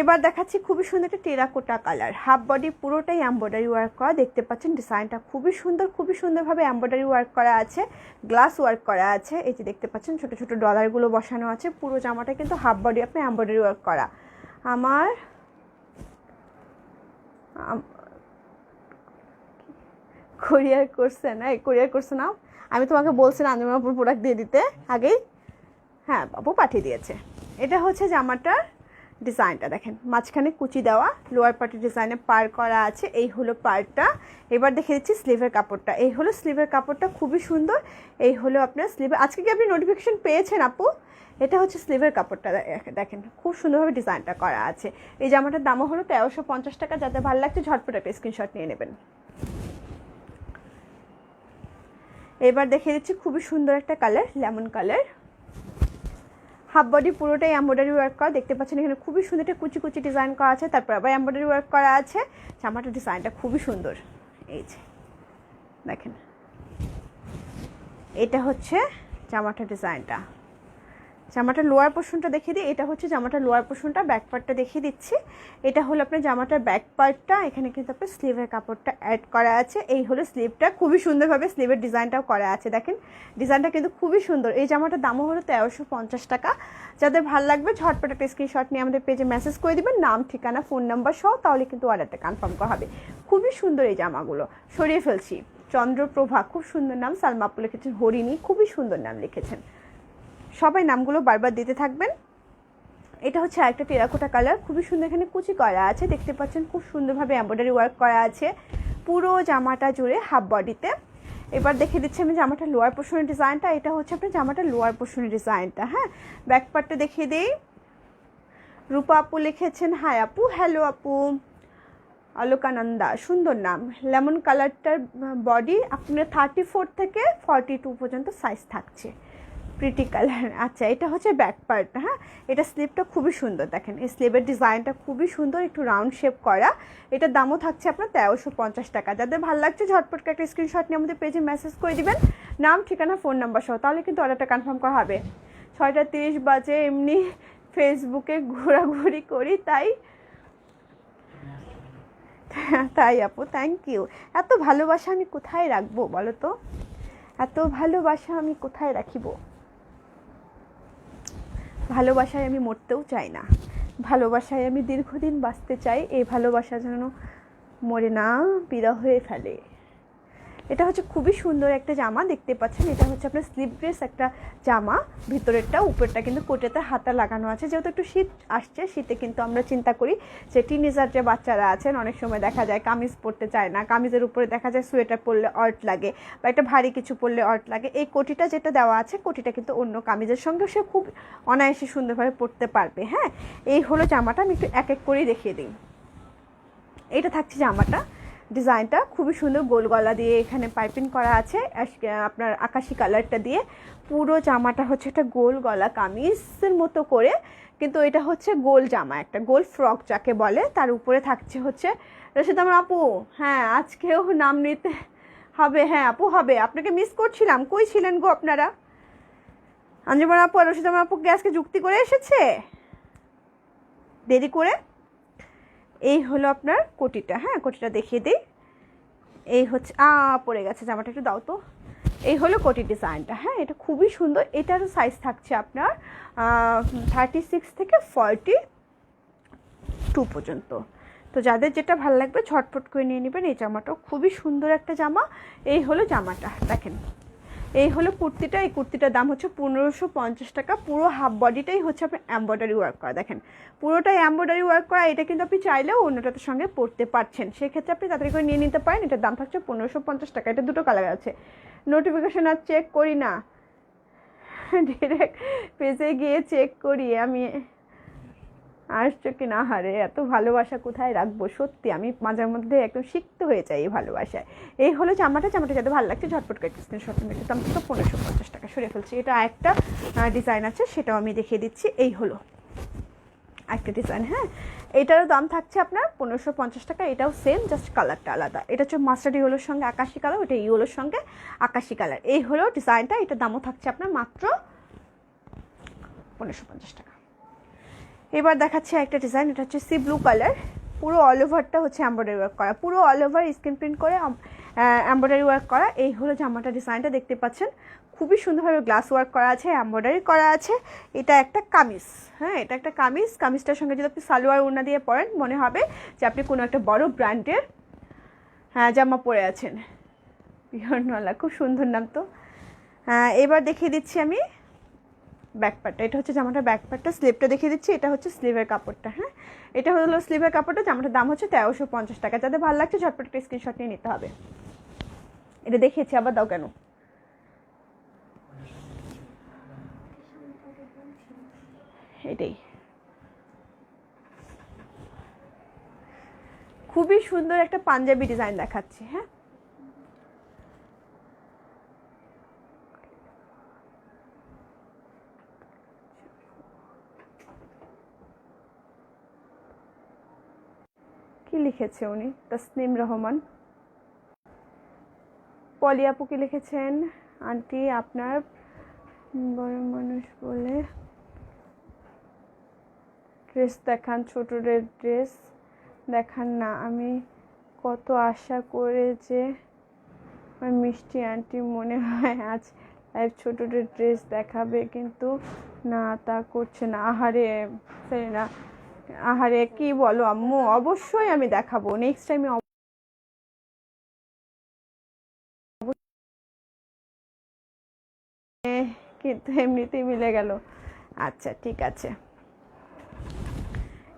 এবার দেখাচ্ছি খুবই সুন্দর একটা টেরাকোটা কালার, হাফ বডি পুরোটাই এমব্রয়ডারি ওয়ার্ক করা। দেখতে পাচ্ছেন ডিজাইনটা খুবই সুন্দর, খুবই সুন্দরভাবে এমব্রয়ডারি ওয়ার্ক করা আছে, গ্লাস ওয়ার্ক করা আছে। এই যে দেখতে পাচ্ছেন ছোট ছোট ডলারগুলো বসানো আছে। পুরো জামাটা কিন্তু হাফ বডি আপনার এমব্রয়ডারি ওয়ার্ক করা। আমার কোরিয়ার করছে না, কোরিয়ার করছে না, আমি তোমাকে বলছিলাম আঞ্জুমাপুর প্রোডাক্ট দিয়ে দিতে আগেই। হ্যাঁ বাবু পাঠিয়ে দিয়েছে। এটা হচ্ছে জামাটার ডিজাইনটা, দেখেন মাঝখানে কুচি দেওয়া, লোয়ার পার্টের ডিজাইনে পার করা আছে। এই হলো পার্টটা। এবার দেখে দিচ্ছি স্লিভের কাপড়টা। এই হলো স্লিভের কাপড়টা, খুবই সুন্দর। এই হলো আপনার স্লিভে, আজকে কি আপনি নোটিফিকেশন পেয়েছেন আপু? এটা হচ্ছে স্লিভের কাপড়টা, দেখেন খুব সুন্দরভাবে ডিজাইনটা করা আছে। এই জামাটার দামও হলো 1350 টাকা। যাতে ভালো লাগছে ঝটপট একটা স্ক্রিনশট নিয়ে নেবেন। এবার দেখিয়ে দিচ্ছি খুবই সুন্দর একটা colour, lemon colour. Half body পুরোটাই এমব্রয়ডারি ওয়ার্ক করা। দেখতে পাচ্ছেন এখানে খুবই সুন্দর একটা কুচি কুচি ডিজাইন করা আছে, তারপর আবার এমব্রয়ডারি ওয়ার্ক করা আছে। জামাটার ডিজাইনটা খুবই সুন্দর। এই যে দেখেন, এটা হচ্ছে জামাটার ডিজাইনটা। জামাটার লোয়ার পোর্শনটা দেখিয়ে দিই। এটা হচ্ছে জামাটার লোয়ার পোর্শনটা, ব্যাক পার্টটা দেখিয়ে দিচ্ছি। এটা হলো আপনার জামাটার ব্যাক পার্টটা। এখানে কিন্তু আপনার স্লিভের কাপড়টা অ্যাড করা আছে। এই হলো স্লিভটা, খুবই সুন্দরভাবে স্লিভের ডিজাইনটাও করা আছে। দেখেন ডিজাইনটা কিন্তু খুবই সুন্দর। এই জামাটার দামও হলো 1350 টাকা। যাদের ভালো লাগবে ঝটপট একটা স্ক্রিনশট নিয়ে আমাদের পেজে মেসেজ করে দিবেন, নাম ঠিকানা ফোন নাম্বার সহ, তাহলে কিন্তু অর্ডারটা কনফার্ম করা হবে। খুবই সুন্দর এই জামাগুলো। সরিয়ে ফেলছি। চন্দ্রপ্রভা, খুব সুন্দর নাম। সালমা আপু লিখেছেন, হরিণী, খুবই সুন্দর নাম লিখেছেন। সবাই নামগুলো বারবার দিতে থাকবেন। এটা হচ্ছে আরেকটা টেরাকোটা কালার, খুবই সুন্দর। এখানে কুচি করা আছে, দেখতে পাচ্ছেন খুব সুন্দরভাবে এমব্রয়ডারি ওয়ার্ক করা আছে পুরো জামাটা জুড়ে হাফ বডিতে। এবার দেখে দিচ্ছি আমি জামাটার লোয়ার পোর্শনের ডিজাইনটা। এটা হচ্ছে আপনার জামাটার লোয়ার পোর্শনের ডিজাইনটা। হ্যাঁ, ব্যাক পার্টটা দেখিয়ে দিই। রূপা আপু লিখেছেন, হাই আপু, হ্যালো আপু। অলোকানন্দা, সুন্দর নাম। লেমন কালারটার বডি আপনার 34 থেকে 42 পর্যন্ত সাইজ থাকছে। Pretty colour. আচ্ছা, এটা হচ্ছে ব্যাক পার্ট। হ্যাঁ, এটা স্লিভটা খুবই সুন্দর। দেখেন এই স্লিভের ডিজাইনটা খুবই সুন্দর, একটু রাউন্ড শেপ করা। এটার দামও থাকছে আপনার 1350 টাকা। যাদের ভালো লাগছে ঝটপট একটা স্ক্রিনশট নিয়ে আমাদের পেজে মেসেজ করে দিবেন, নাম ঠিকানা ফোন নাম্বার সহ, তাহলে কিন্তু অর্ডারটা কনফার্ম করা হবে। 6:30 বাজে, এমনি ফেসবুকে ঘোরাঘুরি করি, তাই আপু, থ্যাংক ইউ। এত ভালোবাসা আমি কোথায় রাখবো বলো তো? এত ভালোবাসা আমি কোথায় রাখিব? ভালোবাসায় আমি মরতেও চাই না, ভালোবাসায় আমি দীর্ঘদিন বাঁচতে চাই। এই ভালোবাসা যেন মরে না বিরহ হয়ে ফেলে। এটা হচ্ছে খুবই সুন্দর একটা জামা, দেখতে পাচ্ছেন। এটা হচ্ছে আপনার স্লিভলেস একটা জামা, ভিতরেরটা উপরটা কিন্তু কোটেতে হাতা লাগানো আছে। যেহেতু একটু শীত আসছে, শীতে কিন্তু আমরা চিন্তা করি যে টিনেজার যে বাচ্চারা আছেন অনেক সময় দেখা যায় কামিজ পরতে চায় না, কামিজের উপরে দেখা যায় সোয়েটার পরলে অর্ট লাগে বা একটা ভারী কিছু পরলে অর্ট লাগে। এই কোটিটা যেটা দেওয়া আছে, কোটিটা কিন্তু অন্য কামিজের সঙ্গে সে খুব অনায়াসে সুন্দরভাবে পরতে পারবে। হ্যাঁ, এই হলো জামাটা। আমি একটু এক এক করেই দেখিয়ে দিই। এটা থাকছে জামাটা, ডিজাইনটা খুবই সুন্দর, গোল গলা দিয়ে এখানে পাইপিং করা আছে আপনার আকাশি কালারটা দিয়ে। পুরো জামাটা হচ্ছে একটা গোল গলা কামিজের মতো করে, কিন্তু এটা হচ্ছে গোল জামা, একটা গোল ফ্রক যাকে বলে। তার উপরে থাকছে হচ্ছে রশিদ আমার আপু, হ্যাঁ আজকেও নাম নিতে হবে। হ্যাঁ আপু হবে, আপনাকে মিস করছিলাম, কই ছিলেন গো আপনারা? আঞ্জুমান আপু আর রশিদ আমার আপু কি আজকে যুক্তি করে এসেছে দেরি করে? এই হলো আপনার কোটিটা। হ্যাঁ, কোটিটা দেখিয়ে দিই। এই হচ্ছে পড়ে গেছে জামাটা, একটু দাও তো। এই হলো কোটির ডিজাইনটা। হ্যাঁ, এটা খুবই সুন্দর। এটারও সাইজ থাকছে আপনার 36 থেকে 42 পর্যন্ত। তো যাদের যেটা ভালো লাগবে ঝটপট করে নিয়ে নেবেন। এই জামাটাও খুবই সুন্দর একটা জামা। এই হলো জামাটা, দেখেন। এই হলো কুর্তিটা। এই কুর্তিটার দাম হচ্ছে 1550 টাকা। পুরো হাফ বডিটাই হচ্ছে আপনার এমব্রয়ডারি ওয়ার্ক করা, দেখেন পুরোটাই এমব্রয়ডারি ওয়ার্ক করা। এটা কিন্তু আপনি চাইলেও অন্যটার সঙ্গে পরতে পারছেন, সেক্ষেত্রে আপনি তাড়াতাড়ি করে নিয়ে নিতে পারেন। এটার দাম থাকছে 1550 টাকা। এটা দুটো কালার আছে। নোটিফিকেশান আর চেক করি না, ডিরেক্ট পেজে গিয়ে চেক করি আমি আসছো কি না। হারে এত ভালোবাসা কোথায় রাখবো, সত্যি আমি মাঝে মধ্যে একদম সিক্ত হয়ে যাই এই ভালোবাসায়। এই হলো জামাটা যাতে ভালো লাগছে ঝটপট করে স্ক্রিনশট নিয়ে দাম থেকে 1550 টাকা সরে ফেলছি। এটা একটা ডিজাইন আছে, সেটাও আমি দেখিয়ে দিচ্ছি। এই হলো একটা ডিজাইন। হ্যাঁ, এটারও দাম থাকছে আপনার 1550 টাকা। এটাও সেম, জাস্ট কালারটা আলাদা। এটা হচ্ছে মাস্টার্ড ইয়েলোর সঙ্গে আকাশি কালার, ওটা ইয়েলোর সঙ্গে আকাশি কালার। এই হলো ডিজাইনটা। এটার দামও থাকছে আপনার মাত্র 1550 টাকা। এবার দেখাচ্ছি একটা ডিজাইন। এটা হচ্ছে সি ব্লু কালার, পুরো অল ওভারটা হচ্ছে এমব্রয়ডারি ওয়ার্ক করা, পুরো অল ওভার স্ক্রিন প্রিন্ট করে এমব্রয়ডারি ওয়ার্ক করা। এই হলো জামাটা, ডিজাইনটা দেখতে পাচ্ছেন। খুবই সুন্দরভাবে গ্লাস ওয়ার্ক করা আছে, এমব্রয়ডারি করা আছে। এটা একটা কামিজ। হ্যাঁ, এটা একটা কামিজ। কামিজটার সঙ্গে যদি আপনি সালোয়ার ওড়না দিয়ে পরেন, মনে হবে যে আপনি কোনো একটা বড় ব্র্যান্ডের জামা পরে আছেন। পিওরনলা, খুব সুন্দর নাম তো। এবার দেখিয়ে দিচ্ছি আমি ব্যাকপার্টটা। এটা হচ্ছে জামাটার ব্যাকপার্টটা। স্লিভটা দেখিয়ে দিচ্ছি। এটা হচ্ছে স্লিভের কাপড়টা। হ্যাঁ, এটা হলো স্লিভের কাপড়টা। জামাটার দাম হচ্ছে 1350 টাকা। যাদের ভালো লাগছে ঝটপট একটা স্ক্রিনশট নিয়ে নিতে হবে। এটা দেখিয়েছি, আবার দাও কেন? এটাই খুবই সুন্দর একটা পাঞ্জাবি ডিজাইন দেখাচ্ছি। হ্যাঁ, কি লিখেছে উনি? তাসনিম রহমান। পলি আপু কি লিখেছেন? আন্টি আপনার বড় মানুষ বলে ড্রেস দেখান, ছোটদের ড্রেস দেখান না। আমি কত আশা করে যে মিষ্টি আন্টি মনে হয় আজ লাইভ ছোটদের ড্রেস দেখাবে, কিন্তু না তা করছে না। আহারে না, আহারে কি বলো আম্মু, অবশ্যই আমি দেখাবো নেক্সট টাইমে। কিন্তু এমনিতেই মিলে গেল। আচ্ছা ঠিক আছে।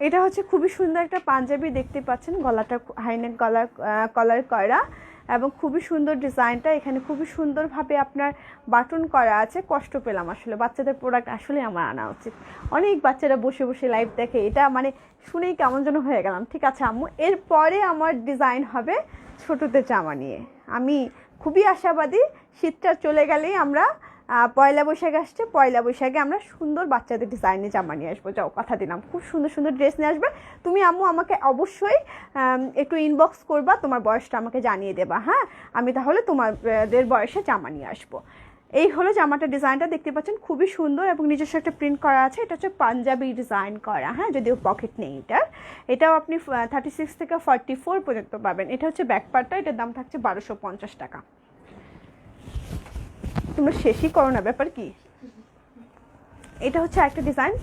এটা হচ্ছে খুবই সুন্দর একটা পাঞ্জাবি, দেখতে পাচ্ছেন গলাটা হাইনেক কলার করা এবং খুবই সুন্দর ডিজাইনটা। এখানে খুবই সুন্দরভাবে আপনার বাটন করা আছে। কষ্ট পেলাম আসলে, বাচ্চাদের প্রোডাক্ট আসলে আমার আনা উচিত। অনেক বাচ্চারা বসে বসে লাইভ দেখে, এটা মানে শুনেই কেমন যেন হয়ে গেলাম। ঠিক আছে আম্মু, এরপরে আমার ডিজাইন হবে ছোটদের জামা নিয়ে। আমি খুবই আশাবাদী, শীতটা চলে গেলেই আমরা পয়লা বৈশাখ আসছে, পয়লা বৈশাখে আমরা সুন্দর বাচ্চাদের ডিজাইনে জামা নিয়ে আসবো। যাও, কথা দিলাম, খুব সুন্দর সুন্দর ড্রেস নিয়ে আসবে। তুমি আম্মু আমাকে অবশ্যই একটু ইনবক্স করবা, তোমার বয়সটা আমাকে জানিয়ে দেবা। হ্যাঁ, আমি তাহলে তোমাদের বয়সে জামা নিয়ে আসবো। এই হলো জামাটা, ডিজাইনটা দেখতে পাচ্ছেন খুবই সুন্দর এবং নিজস্ব একটা প্রিন্ট করা আছে। এটা হচ্ছে পাঞ্জাবি ডিজাইন করা। হ্যাঁ, যদিও পকেট নেই এটাও আপনি 36 থেকে 44 পর্যন্ত পাবেন। এটা হচ্ছে ব্যাক পার্টটা। এটার দাম থাকছে 1250 টাকা। তোমরা শেষই করো না, ব্যাপার কি? এটা হচ্ছে একটা ডিজাইন,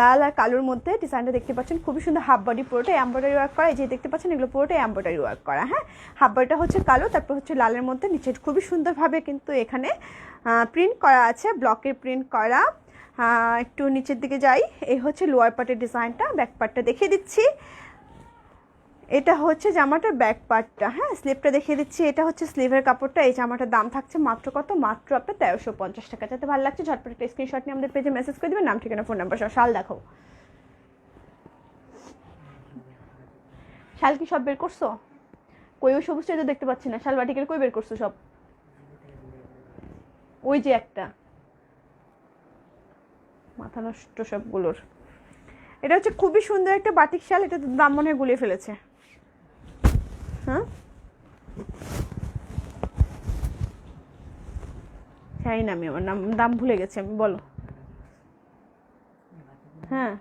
লাল আর কালোর মধ্যে ডিজাইনটা দেখতে পাচ্ছেন, খুবই সুন্দর। হাফ বডি পুরোটাই এমব্রয়ডারি ওয়ার্ক করা, এই যে দেখতে পাচ্ছেন এগুলো পুরোটাই এমব্রয়ডারি ওয়ার্ক করা। হ্যাঁ, হাফ বডিটা হচ্ছে কালো, তারপর হচ্ছে লালের মধ্যে নিচে খুবই সুন্দরভাবে কিন্তু এখানে প্রিন্ট করা আছে, ব্লকের প্রিন্ট করা। একটু নিচের দিকে যাই, এই হচ্ছে লোয়ার পার্টের ডিজাইনটা। ব্যাক পার্টটা দেখিয়ে দিচ্ছি, এটা হচ্ছে জামাটার ব্যাক পার্টটা। হ্যাঁ, স্লিভটা দেখিয়ে দিচ্ছি, এটা হচ্ছে স্লিভের কাপড়টা। এই জামাটার দাম থাকছে মাত্র কত? মাত্র আপনার 1350 টাকা। যাতে ভালো লাগছে ঝটপট একটা স্ক্রিনশট নিয়ে আমাদের পেজে মেসেজ করে দেবেন, নাম, ঠিকানা, ফোন নাম্বার সহ। শাল দেখো, শাল কি সব বের করছো? কই ওই সবুজটা তো দেখতে পাচ্ছি না, শাল বাটিকের কই বের করছো সব? ওই যে একটা, মাথা নষ্ট সবগুলোর। এটা হচ্ছে খুবই সুন্দর একটা বাটিক শাল, এটা তো দাম মনে হয় গুলিয়ে ফেলেছে। হ্যাঁ, জানি না, আমি আমার দাম ভুলে গেছি আমি, বলো। হ্যাঁ,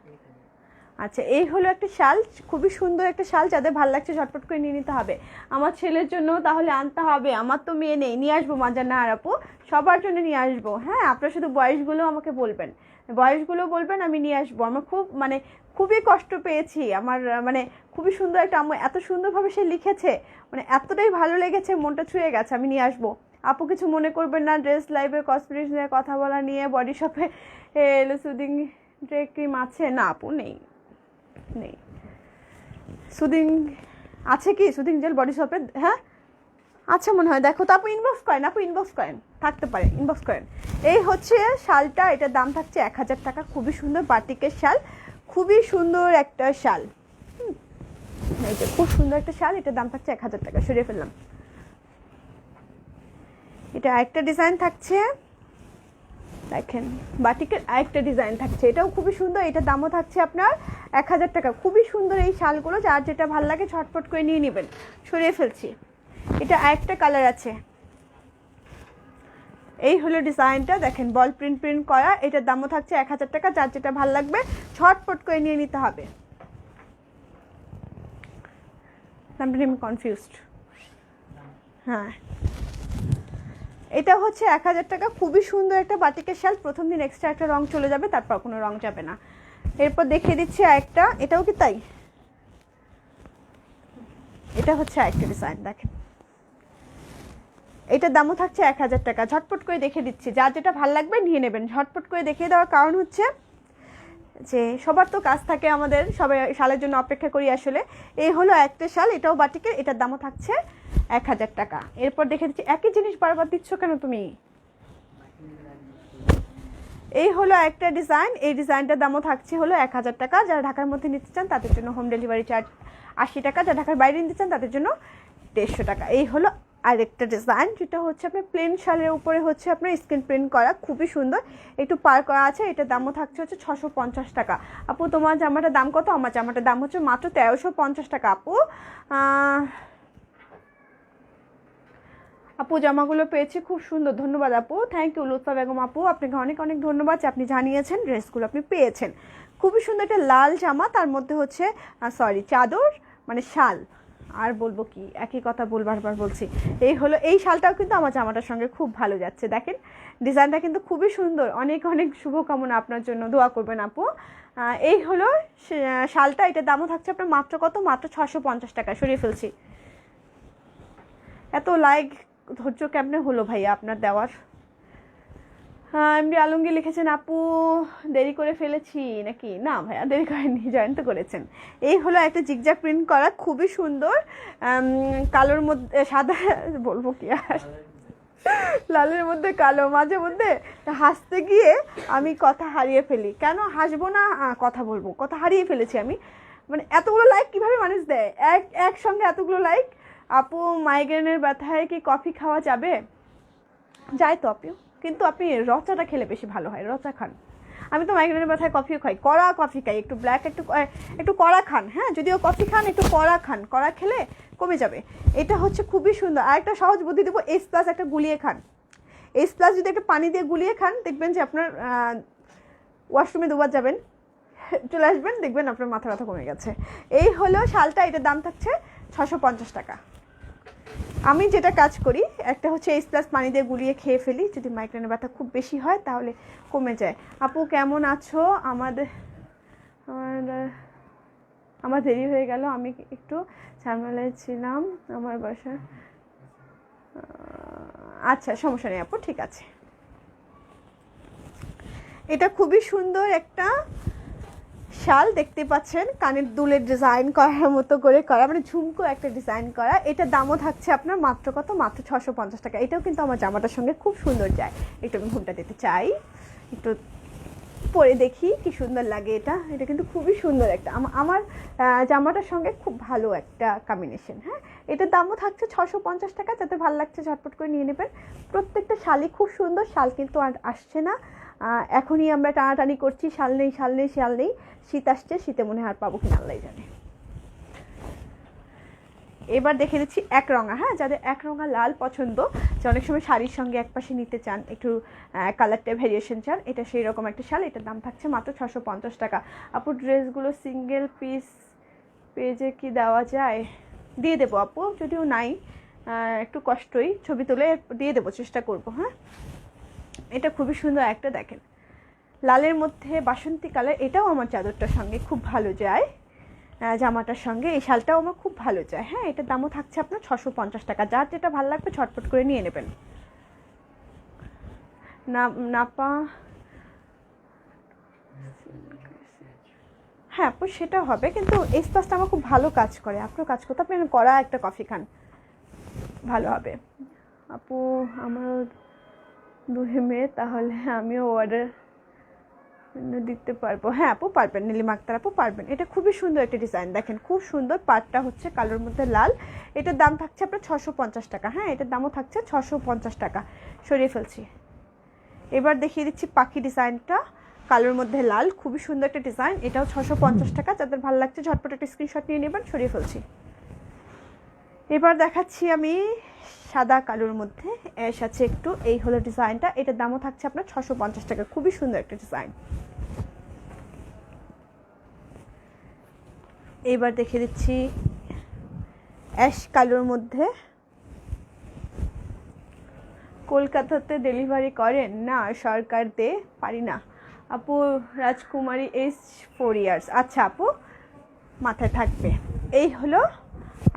আচ্ছা, এই হলো একটা শাল, খুবই সুন্দর একটা শাল। যাদের ভালো লাগছে ঝটপট করে নিয়ে নিতে হবে। আমার ছেলের জন্য তাহলে আনতে হবে, আমার তো মেয়ে নেই, নিয়ে আসবো মাজা না আর আপু, সবার জন্য নিয়ে আসবো। হ্যাঁ, আপনারা শুধু বয়সগুলো আমাকে বলবেন, বয়সগুলো বলবেন, আমি নিয়ে আসবো। আমার খুব মানে খুবই কষ্ট পেয়েছি, আমার মানে খুবই সুন্দর একটা, আম্মু এত সুন্দরভাবে সে লিখেছে, মানে এতটাই ভালো লেগেছে, মনটা ছুঁয়ে গেছে। আমি নিয়ে আসবো, আপু কিছু মনে করবেন না। ড্রেস লাইভে কসমেটিক্স নিয়ে কথা বলা নিয়ে বডি শপে এলো সুদিং ডে ক্রিম আছে না আপু? নেই, নেই। সুদিং আছে কি? সুদিং জেল বডি শপে? হ্যাঁ আচ্ছা, মনে হয়। দেখো তো আপু, ইনবক্স করেন, আপু ইনবক্স করেন, থাকতে পারে, ইনবক্স করেন। এই হচ্ছে শালটা, এটার দাম থাকছে 1000 টাকা। খুবই সুন্দর বাটিকের শাল, খুবই সুন্দর একটা শাল। এই যে খুব সুন্দর একটা শাল, এটার দাম থাকছে 1000 টাকা। সরিয়ে ফেললাম। এটা আরেকটা ডিজাইন থাকছে, দেখেন বাটিকের আরেকটা ডিজাইন থাকছে, এটাও খুবই সুন্দর। এটার দামও থাকছে আপনার 1000 টাকা। খুবই সুন্দর এই শালগুলো, যার যেটা ভালো লাগে ঝটপট করে নিয়ে নেবেন। সরিয়ে ফেলছি। এটা আরেকটা কালার আছে, এই হলো ডিজাইনটা, দেখেন বল প্রিন্ট প্রিন্ট করা। এটার দামও থাকছে 1000 টাকা। যার যেটা ভালো লাগবে ঝটপট করে নিয়ে নিতে হবে। আমি কনফিউজড। হ্যাঁ, এটা হচ্ছে 1000 টাকা। খুবই সুন্দর একটা বাটিকের শাল। প্রথম দিন এক্সট্রা একটা রং চলে যাবে, তারপর কোনো রং যাবে না। এরপর দেখিয়ে দিচ্ছি আরেকটা, এটাও কি তাই? এটা হচ্ছে আরেকটা ডিজাইন, দেখেন এটার দামও থাকছে 1000 টাকা। ঝটপট করে দেখে দিচ্ছি, যার যেটা ভালো লাগবে নিয়ে নেবেন। ঝটপট করে দেখিয়ে দেওয়ার কারণ হচ্ছে যে সবার তো কাজ থাকে, আমাদের সবাই শালের জন্য অপেক্ষা করি আসলে। এই হলো একটা শাল, এটাও বাটিকের, এটার দামও থাকছে 1000 টাকা। এরপর দেখে দিচ্ছি, একই জিনিস বারবার দিচ্ছ কেন তুমি? এই হলো একটা ডিজাইন, এই ডিজাইনটার দামও থাকছে হলো 1000 টাকা। যারা ঢাকার মধ্যে নিতে চান তাদের জন্য হোম ডেলিভারি চার্জ 80 টাকা, যারা ঢাকার বাইরে নিতে চান তাদের জন্য 150 টাকা। এই হলো আরেকটা ডিজাইন, যেটা হচ্ছে আপনার প্লেন শালের উপরে হচ্ছে আপনার স্ক্রিন প্রিন্ট করা, খুবই সুন্দর, একটু পার করা আছে। এটার দামও থাকছে হচ্ছে 650 টাকা। আপু তোমার জামাটার দাম কত? আমার জামাটার দাম হচ্ছে মাত্র 1350 টাকা। আপু জামাগুলো পেয়েছি, খুব সুন্দর, ধন্যবাদ আপু, থ্যাংক ইউ লুৎফা বেগম আপু, আপনাকে অনেক অনেক ধন্যবাদ যে আপনি জানিয়েছেন ড্রেসগুলো আপনি পেয়েছেন। খুবই সুন্দর একটা লাল জামা, তার মধ্যে হচ্ছে সরি চাদর মানে শাল, আর বলবো কি, একই কথা বারবার বলছি। এই হলো, এই শালটাও কিন্তু আমার জামাটার সঙ্গে খুব ভালো যাচ্ছে। দেখেন ডিজাইনটা কিন্তু খুবই সুন্দর। অনেক অনেক শুভকামনা আপনার জন্য, দোয়া করবেন আপু। এই হলো শালটা, এটার দামও থাকছে আপনার মাত্র কত? মাত্র 650 টাকা। সরিয়ে ফেলছি। এত লাইক ধৈর্য কেমনে হলো ভাইয়া আপনার দেওয়ার? এমডি আলমগীর লিখেছেন, আপু দেরি করে ফেলেছি নাকি? না ভাইয়া দেরি করেননি, জয়েন তো করেছেন। এই হলো একটা জিগজ্যাগ প্রিন্ট করা, খুবই সুন্দর, কালোর মধ্যে সাদা, বলবো কি আর, লালের মধ্যে কালো। মাঝে মধ্যে হাসতে গিয়ে আমি কথা হারিয়ে ফেলি। কেন হাসবো না, কথা বলবো, কথা হারিয়ে ফেলেছি আমি। মানে এতগুলো লাইক কিভাবে মানুষ দেয় একসঙ্গে এতগুলো লাইক? আপু মাইগ্রেনের ব্যথায় কি কফি খাওয়া যাবে? যায় তো আপু, কিন্তু আপনি রচাটা খেলে বেশি ভালো হয়, রচা খান। আমি তো মাইগ্রেনের ব্যথায় কফিও খাই, কড়া কফি খাই, একটু ব্ল্যাক, একটু কড়া খান। হ্যাঁ, যদিও কফি খান একটু কড়া খান, কড়া খেলে কমে যাবে। এটা হচ্ছে খুবই সুন্দর। আর একটা সহজ বুদ্ধি দেবো, S+ একটা গুলিয়ে খান। S+ যদি একটা পানি দিয়ে গুলিয়ে খান, দেখবেন যে আপনার ওয়াশরুমে দুবার যাবেন, চলে আসবেন, দেখবেন আপনার মাথা ব্যথা কমে গেছে। এই হলো শালটা, এটার দাম থাকছে 650 টাকা। আমি যেটা কাজ করি, একটা হচ্ছে এইচ প্লাস পানি দিয়ে গুলিয়ে খেয়ে ফেলি, যদি মাইগ্রেনের ব্যথা খুব বেশি হয় তাহলে কমে যায়। আপু কেমন আছো? আমার দেরি হয়ে গেল, আমি একটু ঝামেলায় ছিলাম আমার বাসায়। আচ্ছা সমস্যা নেই আপু, ঠিক আছে। এটা খুবই সুন্দর একটা শাল, দেখতে পাচ্ছেন কানের দুলের ডিজাইন করার মতো করে করা, মানে ঝুমকো একটা ডিজাইন করা। এটা দামও থাকছে আপনার মাত্র কত, মাত্র 650 টাকা। এটাও কিন্তু আমার জামাটার সঙ্গে খুব সুন্দর যায়। একটু আমি ঘুমটা দিতে চাই, একটু পরে দেখি কি সুন্দর লাগে। এটা কিন্তু খুবই সুন্দর একটা, আমার জামাটার সঙ্গে খুব ভালো একটা কম্বিনেশন। হ্যাঁ, এটার দামও থাকছে 650 টাকা। যাতে ভালো লাগছে ঝটপট করে নিয়ে নেবেন। প্রত্যেকটা শালই খুব সুন্দর, শাল কিন্তু আর আসছে না। এখনই আমরা টানাটানি করছি, শাল নেই শাল নেই শাল নেই। শীত আসছে, শীতে মনে হয় আর পাবো কিনা আল্লাহ জানে। এবার দেখে দিচ্ছি একরঙা। হ্যাঁ, যাদের একরঙা লাল পছন্দ, যে অনেক সময় শাড়ির সঙ্গে একপাশে নিতে চান, একটু কালারটা ভেরিয়েশন চান, এটা সেই রকম একটা শাল। এটার দাম থাকছে মাত্র 650 টাকা। আপু ড্রেসগুলো সিঙ্গেল পিস পেজে কি দেওয়া যায়? দিয়ে দেবো আপু, যদিও নাই, একটু কষ্টই, ছবি তুলে দিয়ে দেবো, চেষ্টা করবো। হ্যাঁ, এটা খুবই সুন্দর একটা, দেখেন লালের মধ্যে বাসন্তী কালার। এটাও আমার চাদরটার সঙ্গে খুব ভালো যায়, জামাটার সঙ্গে এই শালটাও আমার খুব ভালো যায়। হ্যাঁ, এটার দামও থাকছে আপনার 650 টাকা। যার যেটা ভালো লাগবে ছটপট করে নিয়ে নেবেন। নাপা, হ্যাঁ আপু সেটা হবে, কিন্তু এসপাসটা আমার খুব ভালো কাজ করে। আপনার কাজ করতে, আপনি করা একটা কফি খান, ভালো হবে। আপু আমার 2 মেয়ে, তাহলে আমিও অর্ডার দিতে পারবো? হ্যাঁ আপু পারবেন, নীলিমা আক্তার আপু পারবেন। এটা খুবই সুন্দর একটা ডিজাইন, দেখেন খুব সুন্দর। পাটটা হচ্ছে কালোর মধ্যে লাল। এটার দাম থাকছে আপনার 650 টাকা। হ্যাঁ, এটার দামও থাকছে 650 টাকা। সরিয়ে ফেলছি। এবার দেখিয়ে দিচ্ছি পাখি ডিজাইনটা, কালোর মধ্যে লাল, খুবই সুন্দর একটা ডিজাইন। এটাও 650 টাকা। যাদের ভালো লাগছে ঝটপট একটা স্ক্রিনশট নিয়ে নেবেন। সরিয়ে ফেলছি। এবার দেখাচ্ছি আমি সাদা কালোর মধ্যে অ্যাশ আছে একটু, এই হলো ডিজাইনটা। এটার দামও থাকছে আপনার 650 টাকা। খুবই সুন্দর একটা ডিজাইন। এবার দেখে দিচ্ছি অ্যাশ কালোর মধ্যে। কলকাতাতে ডেলিভারি করেন? না, সরকার দে, পারি না আপু। রাজকুমারী এজ 4 ইয়ার্স। আচ্ছা আপু, মাথায় থাকবে। এই হলো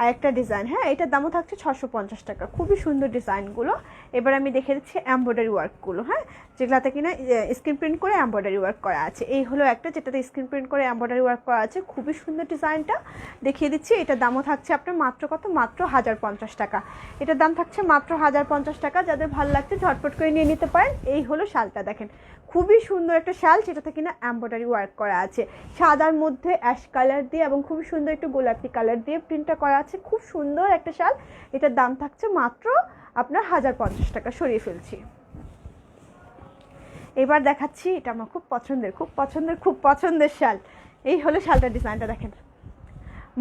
আরেকটা ডিজাইন। হ্যাঁ, এটার দামও থাকছে 650 টাকা। খুবই সুন্দর ডিজাইনগুলো। এবার আমি দেখে দিচ্ছি এমব্রয়ডারি ওয়ার্কগুলো। হ্যাঁ, যেগুলাতে কিনা স্ক্রিন প্রিন্ট করে এমব্রয়ডারি ওয়ার্ক করা আছে। এই হলো একটা, যেটাতে স্ক্রিন প্রিন্ট করে এমব্রয়ডারি ওয়ার্ক করা আছে। খুবই সুন্দর ডিজাইনটা, দেখিয়ে দিচ্ছি। এটার দামও থাকছে আপনার মাত্র কত, মাত্র 1050 টাকা। এটার দাম থাকছে মাত্র 1050 টাকা। যাদের ভালো লাগছে ঝটপট করে নিয়ে নিতে পারেন। এই হলো শালটা, দেখেন খুবই সুন্দর একটা শাল, যেটাতে কিনা এমব্রয়ডারি ওয়ার্ক করা আছে সাদার মধ্যে অ্যাশ কালার দিয়ে, এবং খুবই সুন্দর একটু গোলাপি কালার দিয়ে প্রিন্টটা করা আছে। খুব সুন্দর একটা শাল। এটার দাম থাকছে মাত্র আপনার 1050 টাকা। সরিয়ে ফেলছি। এবার দেখাচ্ছি, এটা আমার খুব পছন্দের খুব পছন্দের খুব পছন্দের শাল। এই হলো শালটার ডিজাইনটা, দেখেন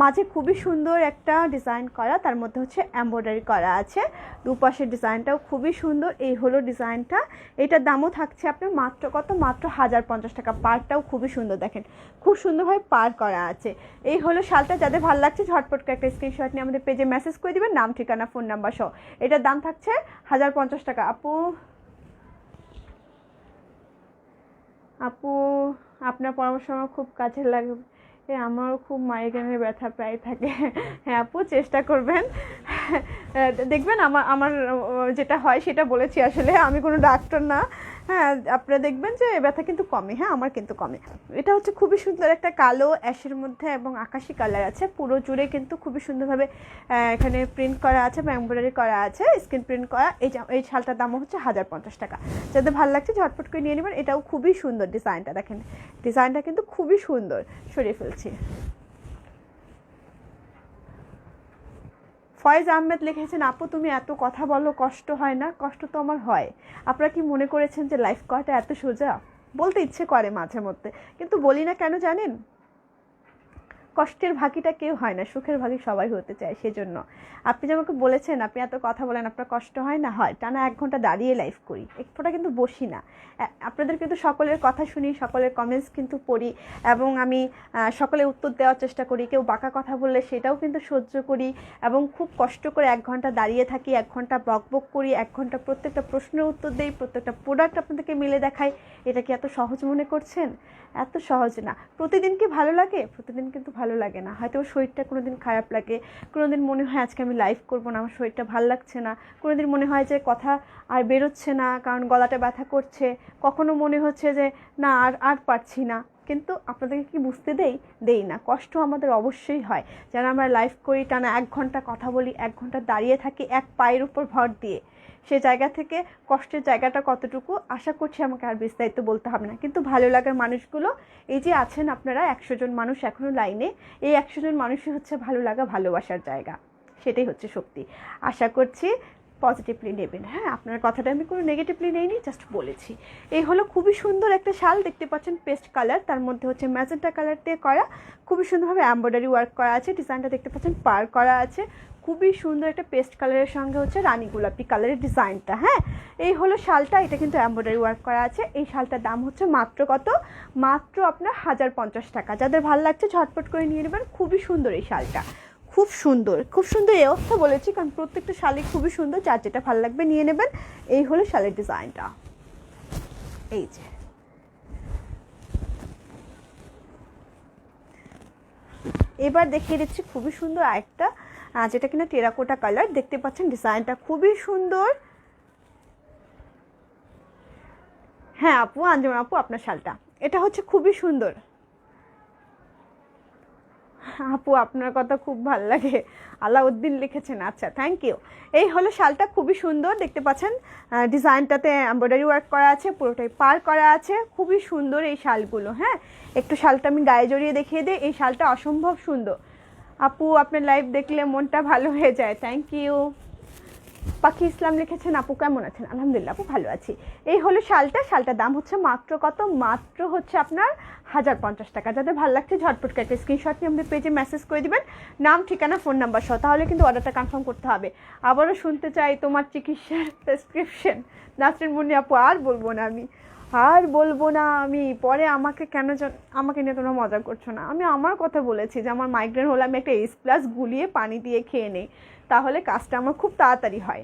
মাঝে খুবই সুন্দর একটা ডিজাইন করা, তার মধ্যে হচ্ছে এমব্রয়ডারি করা আছে। দুপাশের ডিজাইনটাও খুবই সুন্দর। এই হলো ডিজাইনটা। এটার দামও থাকছে আপনার মাত্র কত, মাত্র 1050 টাকা। পাড়টাও খুবই সুন্দর, দেখেন খুব সুন্দরভাবে পার করা আছে। এই হলো শালটা। যাদের ভালো লাগছে ঝটপট করে একটা স্ক্রিনশট নিয়ে আমাদের পেজে মেসেজ করে দিবেন, নাম ঠিকানা ফোন নাম্বার সহ। এটার দাম থাকছে 1050 টাকা। আপু আপনার পরামর্শ আমার খুব কাজে লাগবে। আমারও খুব মাইগ্রেনের ব্যথা প্রায় থাকে। হ্যাঁ আপু, চেষ্টা করবেন। দেখবেন আমার আমার যেটা হয় সেটা বলেছি, আসলে আমি কোনো ডাক্তার না। হ্যাঁ, আপনারা দেখবেন যে ব্যথা কিন্তু কমে। হ্যাঁ, আমার কিন্তু কমে। এটা হচ্ছে খুবই সুন্দর একটা কালো অ্যাশের মধ্যে এবং আকাশি কালার আছে। পুরো জুড়ে কিন্তু খুবই সুন্দরভাবে এখানে প্রিন্ট করা আছে বা এমব্রয়ডারি করা আছে, স্ক্রিন প্রিন্ট করা। এই শালটার দামও হচ্ছে 1050 টাকা। যাদের ভালো লাগছে ঝটপট করে নিয়ে নেবেন। এটাও খুবই সুন্দর ডিজাইনটা, দেখেন ডিজাইনটা কিন্তু খুবই সুন্দর। সরিয়ে ফেলছি। ফয়েজ আহমেদ লিখেছেন, আপু তুমি এত কথা বলো, কষ্ট হয় না? কষ্ট তো আমার হয়। আপনারা কি মনে করেছেন যে লাইফ করাটা এত সোজা? বলতে ইচ্ছে করে মাঝে মধ্যে, কিন্তু বলি না কেন জানেন? কষ্টের ভাগিটা কেউ হয় না, সুখের ভাগি সবাই হতে চায়। সেজন্য আপনি যে আমাকে বলেছেন আপনি এত কথা বলেন, আপনার কষ্ট হয় না? হয়। টানা 1 ঘন্টা দাঁড়িয়ে লাইভ করি, এক ফোঁটা কিন্তু বসি না। আপনাদের কিন্তু সকলের কথা শুনি, সকলের কমেন্টস কিন্তু পড়ি, এবং আমি সকলের উত্তর দেওয়ার চেষ্টা করি। কেউ বাঁকা কথা বললে সেটাও কিন্তু সহ্য করি, এবং খুব কষ্ট করে 1 ঘন্টা দাঁড়িয়ে থাকি, 1 ঘন্টা বকবক করি, 1 ঘন্টা প্রত্যেকটা প্রশ্নের উত্তর দিই, প্রত্যেকটা প্রোডাক্ট আপনাদেরকে মিলে দেখাই। এটা কি এত সহজ মনে করছেন? এত সহজ না। প্রতিদিন কি ভালো লাগে? প্রতিদিন কিন্তু ভালো লাগে না। হয়তো শরীরটা কোনো দিন খারাপ লাগে, কোনো দিন মনে হয় আজকে আমি লাইভ করবো না, আমার শরীরটা ভালো লাগছে না, কোনো দিন মনে হয় যে কথা আর বেরোচ্ছে না কারণ গলাটা ব্যথা করছে, কখনো মনে হচ্ছে যে না আর পারছি না। কিন্তু আপনাদেরকে কি বুঝতে দেই না? কষ্ট আমাদের অবশ্যই হয়। যারা আমরা লাইভ করি, টানা 1 ঘন্টা কথা বলি, 1 ঘন্টা দাঁড়িয়ে থাকি এক পায়ের উপর ভর দিয়ে, সে জায়গা থেকে কষ্টের জায়গাটা কতটুকু আশা করছি আমাকে আর বিস্তারিত বলতে হবে না। কিন্তু ভালো লাগার মানুষগুলো এই যে আছেন আপনারা, 100 জন মানুষ এখনও লাইনে, এই 100 জন মানুষই হচ্ছে ভালো লাগা, ভালোবাসার জায়গা। সেটাই হচ্ছে শক্তি। আশা করছি পজিটিভলি নেবেন। হ্যাঁ, আপনার কথাটা আমি কোনো নেগেটিভলি নেইনি, জাস্ট বলেছি। এই হলো খুবই সুন্দর একটা শাল, দেখতে পাচ্ছেন পেস্ট কালার, তার মধ্যে হচ্ছে ম্যাজেন্টা কালার দিয়ে করা, খুবই সুন্দরভাবে এমব্রয়ডারি ওয়ার্ক করা আছে। ডিজাইনটা দেখতে পাচ্ছেন পার করা আছে, খুবই সুন্দর একটা পেস্ট কালারের সঙ্গে হচ্ছে রানী গোলাপি কালারের ডিজাইনটা। হ্যাঁ, এই হলো শালটা, এটা কিন্তু এমব্রয়ডারি ওয়ার্ক করা আছে। এই শালটার দাম হচ্ছে মাত্র কত? মাত্র আপনার 1050 টাকা। যাদের ভালো লাগছে ঝটপট করে নিয়ে নেবেন। খুবই সুন্দর এই শালটা, খুব সুন্দর, খুব সুন্দর। এই অর্থ বলেছি কারণ প্রত্যেকটা শালই খুবই সুন্দর, যার যেটা ভালো লাগবে নিয়ে নেবেন। এই হলো শালের ডিজাইনটা। এই যে এবার দেখিয়ে দিচ্ছি খুবই সুন্দর আরেকটা, যেটা কিনা টেরাকোটা কালার। দেখতে পাচ্ছেন ডিজাইনটা খুবই সুন্দর। হ্যাঁ আপু, আঞ্জুমান আপু, আপনার শালটা এটা হচ্ছে খুবই সুন্দর। আপু আপনার কথা খুব ভালো লাগে, আলাউদ্দিন লিখেছেন, আচ্ছা থ্যাংক ইউ। এই হলো শালটা, খুবই সুন্দর। দেখতে পাচ্ছেন ডিজাইনটাতে এমব্রয়ডারি ওয়ার্ক করা আছে, পুরোটাই পার করা আছে, খুবই সুন্দর এই শালগুলো। হ্যাঁ, একটু শালটা আমি গায়ে জড়িয়ে দেখিয়ে দিই। এই শালটা অসম্ভব সুন্দর। আপু আপনার লাইভ দেখলে মনটা ভালো হয়ে যায়, থ্যাংক ইউ। পাখি ইসলাম লিখেছেন, আপু কেমন আছেন? আলহামদুলিল্লাহ আপু ভালো আছি। এই হলো শালটা, শালটার দাম হচ্ছে মাত্র কত? মাত্র হচ্ছে আপনার 1050 টাকা। যাদের ভালো লাগছে ঝটপট একটা স্ক্রিনশট নিয়ে আমাদের পেজে মেসেজ করে দিবেন, নাম, ঠিকানা, ফোন নাম্বার সহ, তাহলে কিন্তু অর্ডারটা কনফার্ম করতে হবে। আবারও শুনতে চাই তোমার চিকিৎসার প্রেসক্রিপশন। নাসরিন মুন্নি আপু, আর বলবো না আমি, পরে আমাকে কেন আমাকে নিয়ে তোমরা মজা করছো না। আমি আমার কথা বলেছি যে আমার মাইগ্রেন হলে আমি একটা H+ গুলিয়ে পানি দিয়ে খেয়ে নেই, তাহলে কাজটা আমার খুব তাড়াতাড়ি হয়।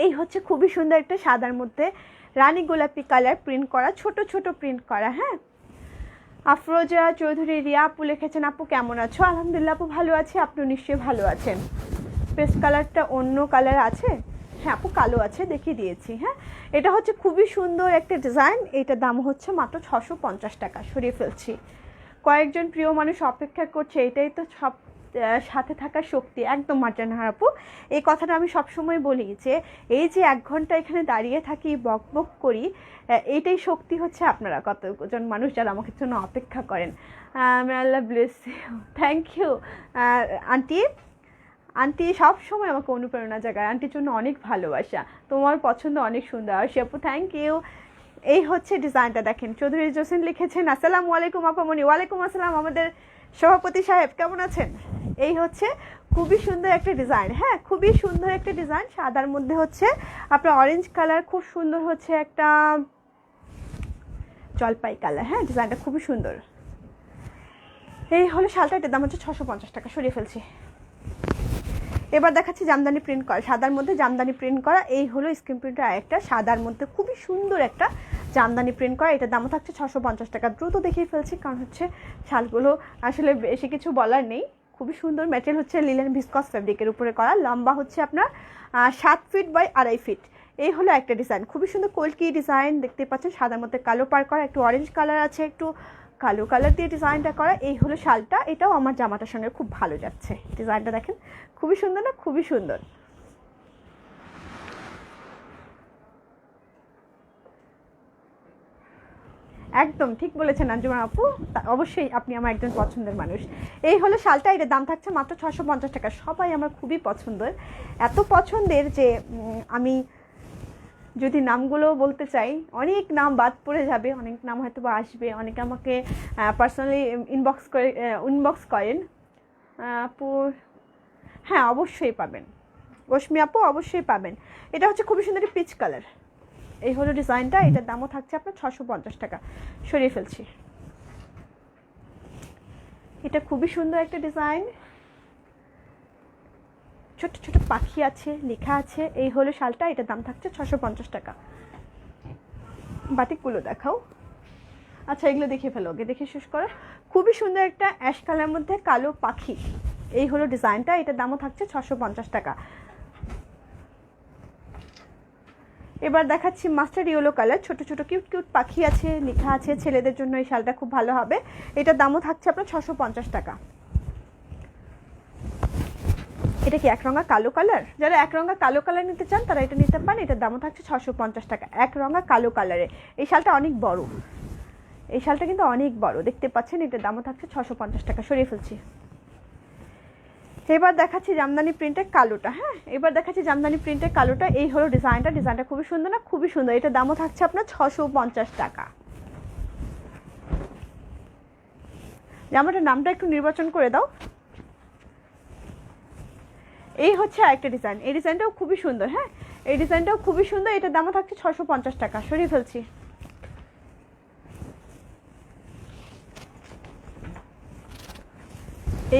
এই হচ্ছে খুবই সুন্দর একটা সাদার মধ্যে রানী গোলাপি কালার প্রিন্ট করা, ছোট ছোট প্রিন্ট করা। হ্যাঁ, আফরোজা চৌধুরী রিয়া আপু লিখেছেন, আপু কেমন আছো? আলহামদুলিল্লাহ আপু ভালো আছি, আপনিও নিশ্চয়ই ভালো আছেন। পেস্ট কালারটা অন্য কালার আছে? হ্যাঁ আপু, কালো আছে, দেখিয়ে দিয়েছি। হ্যাঁ, এটা হচ্ছে খুবই সুন্দর একটা ডিজাইন। এটার দাম হচ্ছে মাত্র 650 টাকা। সরিয়ে ফেলছি, কয়েকজন প্রিয় মানুষ অপেক্ষা করছে, এটাই তো সব সাথে থাকার শক্তি। একদম মার্জানা আপু, এই কথাটা আমি সবসময় বলি যে এই যে 1 ঘন্টা এখানে দাঁড়িয়ে থাকি, বক বক করি, এইটাই শক্তি হচ্ছে আপনারা কতজন মানুষ যারা আমাকে জন্য অপেক্ষা করেন। আল্লাহ bless you, thank you. Aunty সবসময় আমাকে অনুপ্রেরণা জাগায়, আন্টির জন্য অনেক ভালোবাসা, তোমার পছন্দ অনেক সুন্দর। আর আপু থ্যাংক ইউ। এই হচ্ছে ডিজাইনটা দেখেন, চৌধুরী জোসেন লিখেছেন, আসসালামু আলাইকুম আপামনি। ওয়ালাইকুম আসসালাম আমাদের সভাপতি সাহেব, কেমন আছেন? এই হচ্ছে খুবই সুন্দর একটা ডিজাইন। হ্যাঁ, খুবই সুন্দর একটা ডিজাইন, সাদার মধ্যে হচ্ছে আপনার অরেঞ্জ কালার, খুব সুন্দর হচ্ছে একটা জলপাই কালার। হ্যাঁ, ডিজাইনটা খুবই সুন্দর। এই হলো শালটা, এটার দাম হচ্ছে 650 টাকা। সরিয়ে ফেলছি। এবার দেখাচ্ছি জামদানি প্রিন্ট করা, সাদার মধ্যে জামদানি প্রিন্ট করা। এই হলো স্ক্রিন প্রিন্টের আরেকটা সাদার মধ্যে খুবই সুন্দর একটা জামদানি প্রিন্ট করা। এটার দামও থাকছে 650 টাকা। দ্রুত দেখিয়ে ফেলছি কারণ হচ্ছে শালগুলো আসলে বেশি কিছু বলার নেই। খুবই সুন্দর, ম্যাটেরিয়াল হচ্ছে লিলেন ভিসকস ফ্যাব্রিকের উপরে করা, লম্বা হচ্ছে আপনার 7 ফিট বাই 2.5 ফিট। এই হলো একটা ডিজাইন, খুবই সুন্দর কলকি ডিজাইন। দেখতে পাচ্ছেন সাদার মধ্যে কালো পার করা, একটু অরেঞ্জ কালার আছে, একটু কালো কালার দিয়ে ডিজাইনটা করা। এই হলো শালটা, এটাও আমার জামাটার সঙ্গে খুব ভালো যাচ্ছে। ডিজাইনটা দেখেন, খুবই সুন্দর না? খুবই সুন্দর। একদম ঠিক বলেছেন আঞ্জুমান আপু, অবশ্যই আপনি আমার একজন পছন্দের মানুষ। এই হলো শালটা, এটার দাম থাকছে মাত্র 650 টাকা। সবাই আমার খুবই পছন্দের, এত পছন্দের যে আমি যদি নামগুলো বলতে চাই অনেক নাম বাদ পড়ে যাবে, অনেক নাম হয়তো বা আসবে, অনেকে আমাকে পার্সোনালি ইনবক্স করেন। আপু হ্যাঁ অবশ্যই পাবেন, রশ্মি আপু অবশ্যই পাবেন। এটা হচ্ছে খুবই সুন্দর পিচ কালার, এই হলো ডিজাইনটা। এটার দামও থাকছে আপনার 650 টাকা। সরিয়ে ফেলছি। এটা খুবই সুন্দর একটা ডিজাইন, ছোট ছোট পাখি আছে, লেখা আছে। এই হলো শালটা, এটার দাম থাকছে 650 টাকা। বাটিকগুলো দেখাও। আচ্ছা এগুলো দেখে ফেলো, আগে দেখে শেষ করো। খুবই সুন্দর একটা অ্যাশ কালারের মধ্যে কালো পাখি, এই হলো ডিজাইনটা। এটার দামও থাকছে 650 টাকা। এবার দেখাচ্ছি মাস্টার্ড ইয়েলো কালার, ছোট ছোট কিউট কিউট পাখি আছে, লেখা আছে। ছেলেদের জন্য এই শালটা খুব ভালো হবে। এটার দামও থাকছে আপনার 650 টাকা। এটা কি একরঙা কালো কালার? যারা একরঙা কালো কালার নিতে চান তারা এটা নিতে পারেন। এটার দামও থাকছে 650 টাকা। একরঙা কালো কালারে এই শালটা অনেক বড়, এই শালটা কিন্তু অনেক বড় দেখতে পাচ্ছেন। এটার দামও থাকছে 650 টাকা। সরিয়ে ফেলছি। এবার দেখাচ্ছি জামদানি প্রিন্টের কালোটা। হ্যাঁ এবার দেখাচ্ছি জামদানি প্রিন্টের কালোটা। এই হলো ডিজাইনটা, ডিজাইনটা খুবই সুন্দর না? খুবই সুন্দর। এটার দামও থাকছে আপনার 650 টাকা। জামাটার নামটা একটু নির্বাচন করে দাও। এই হচ্ছে আরেকটা ডিজাইন, এই ডিজাইনটাও খুবই সুন্দর। হ্যাঁ এই ডিজাইনটাও খুবই সুন্দর। এটার দামও থাকছে 650 টাকা। সরিয়ে ফেলছি।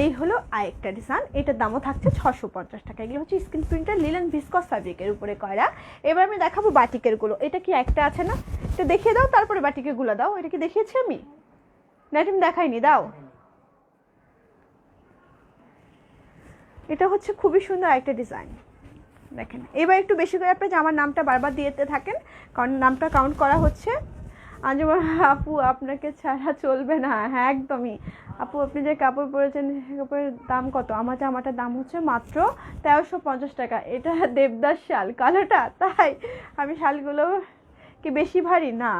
এই হলো আরেকটা ডিজাইন, এটার দামও থাকছে 650 টাকা। এগুলো হচ্ছে স্ক্রিন প্রিন্টের লিলেন ভিসকস ফ্যাব্রিকের উপরে করা। এবার আমি দেখাবো বাটিকের গুলো। এটা কি একটা আছে না, এটা দেখিয়ে দাও, তারপরে বাটিকের গুলো দাও। এটা কি দেখিয়েছি আমি? না এটা আমি দেখাইনি, দাও। এটা হচ্ছে খুবই সুন্দর একটা ডিজাইন, দেখেন। এবার একটু বেশি করে আপনি আমার নামটা বারবার দিতে থাকেন, কারণ নামটা কাউন্ট করা হচ্ছে। যেমন আপু আপনাকে ছাড়া চলবে না। হ্যাঁ একদমই। আপু আপনি যে কাপড় পরেছেন সে কাপড়ের দাম কত? আমার জামাটার দাম হচ্ছে মাত্র 1350 টাকা। এটা দেবদাস শাল কালোটা, তাই আমি শালগুলো কি বেশি ভারী না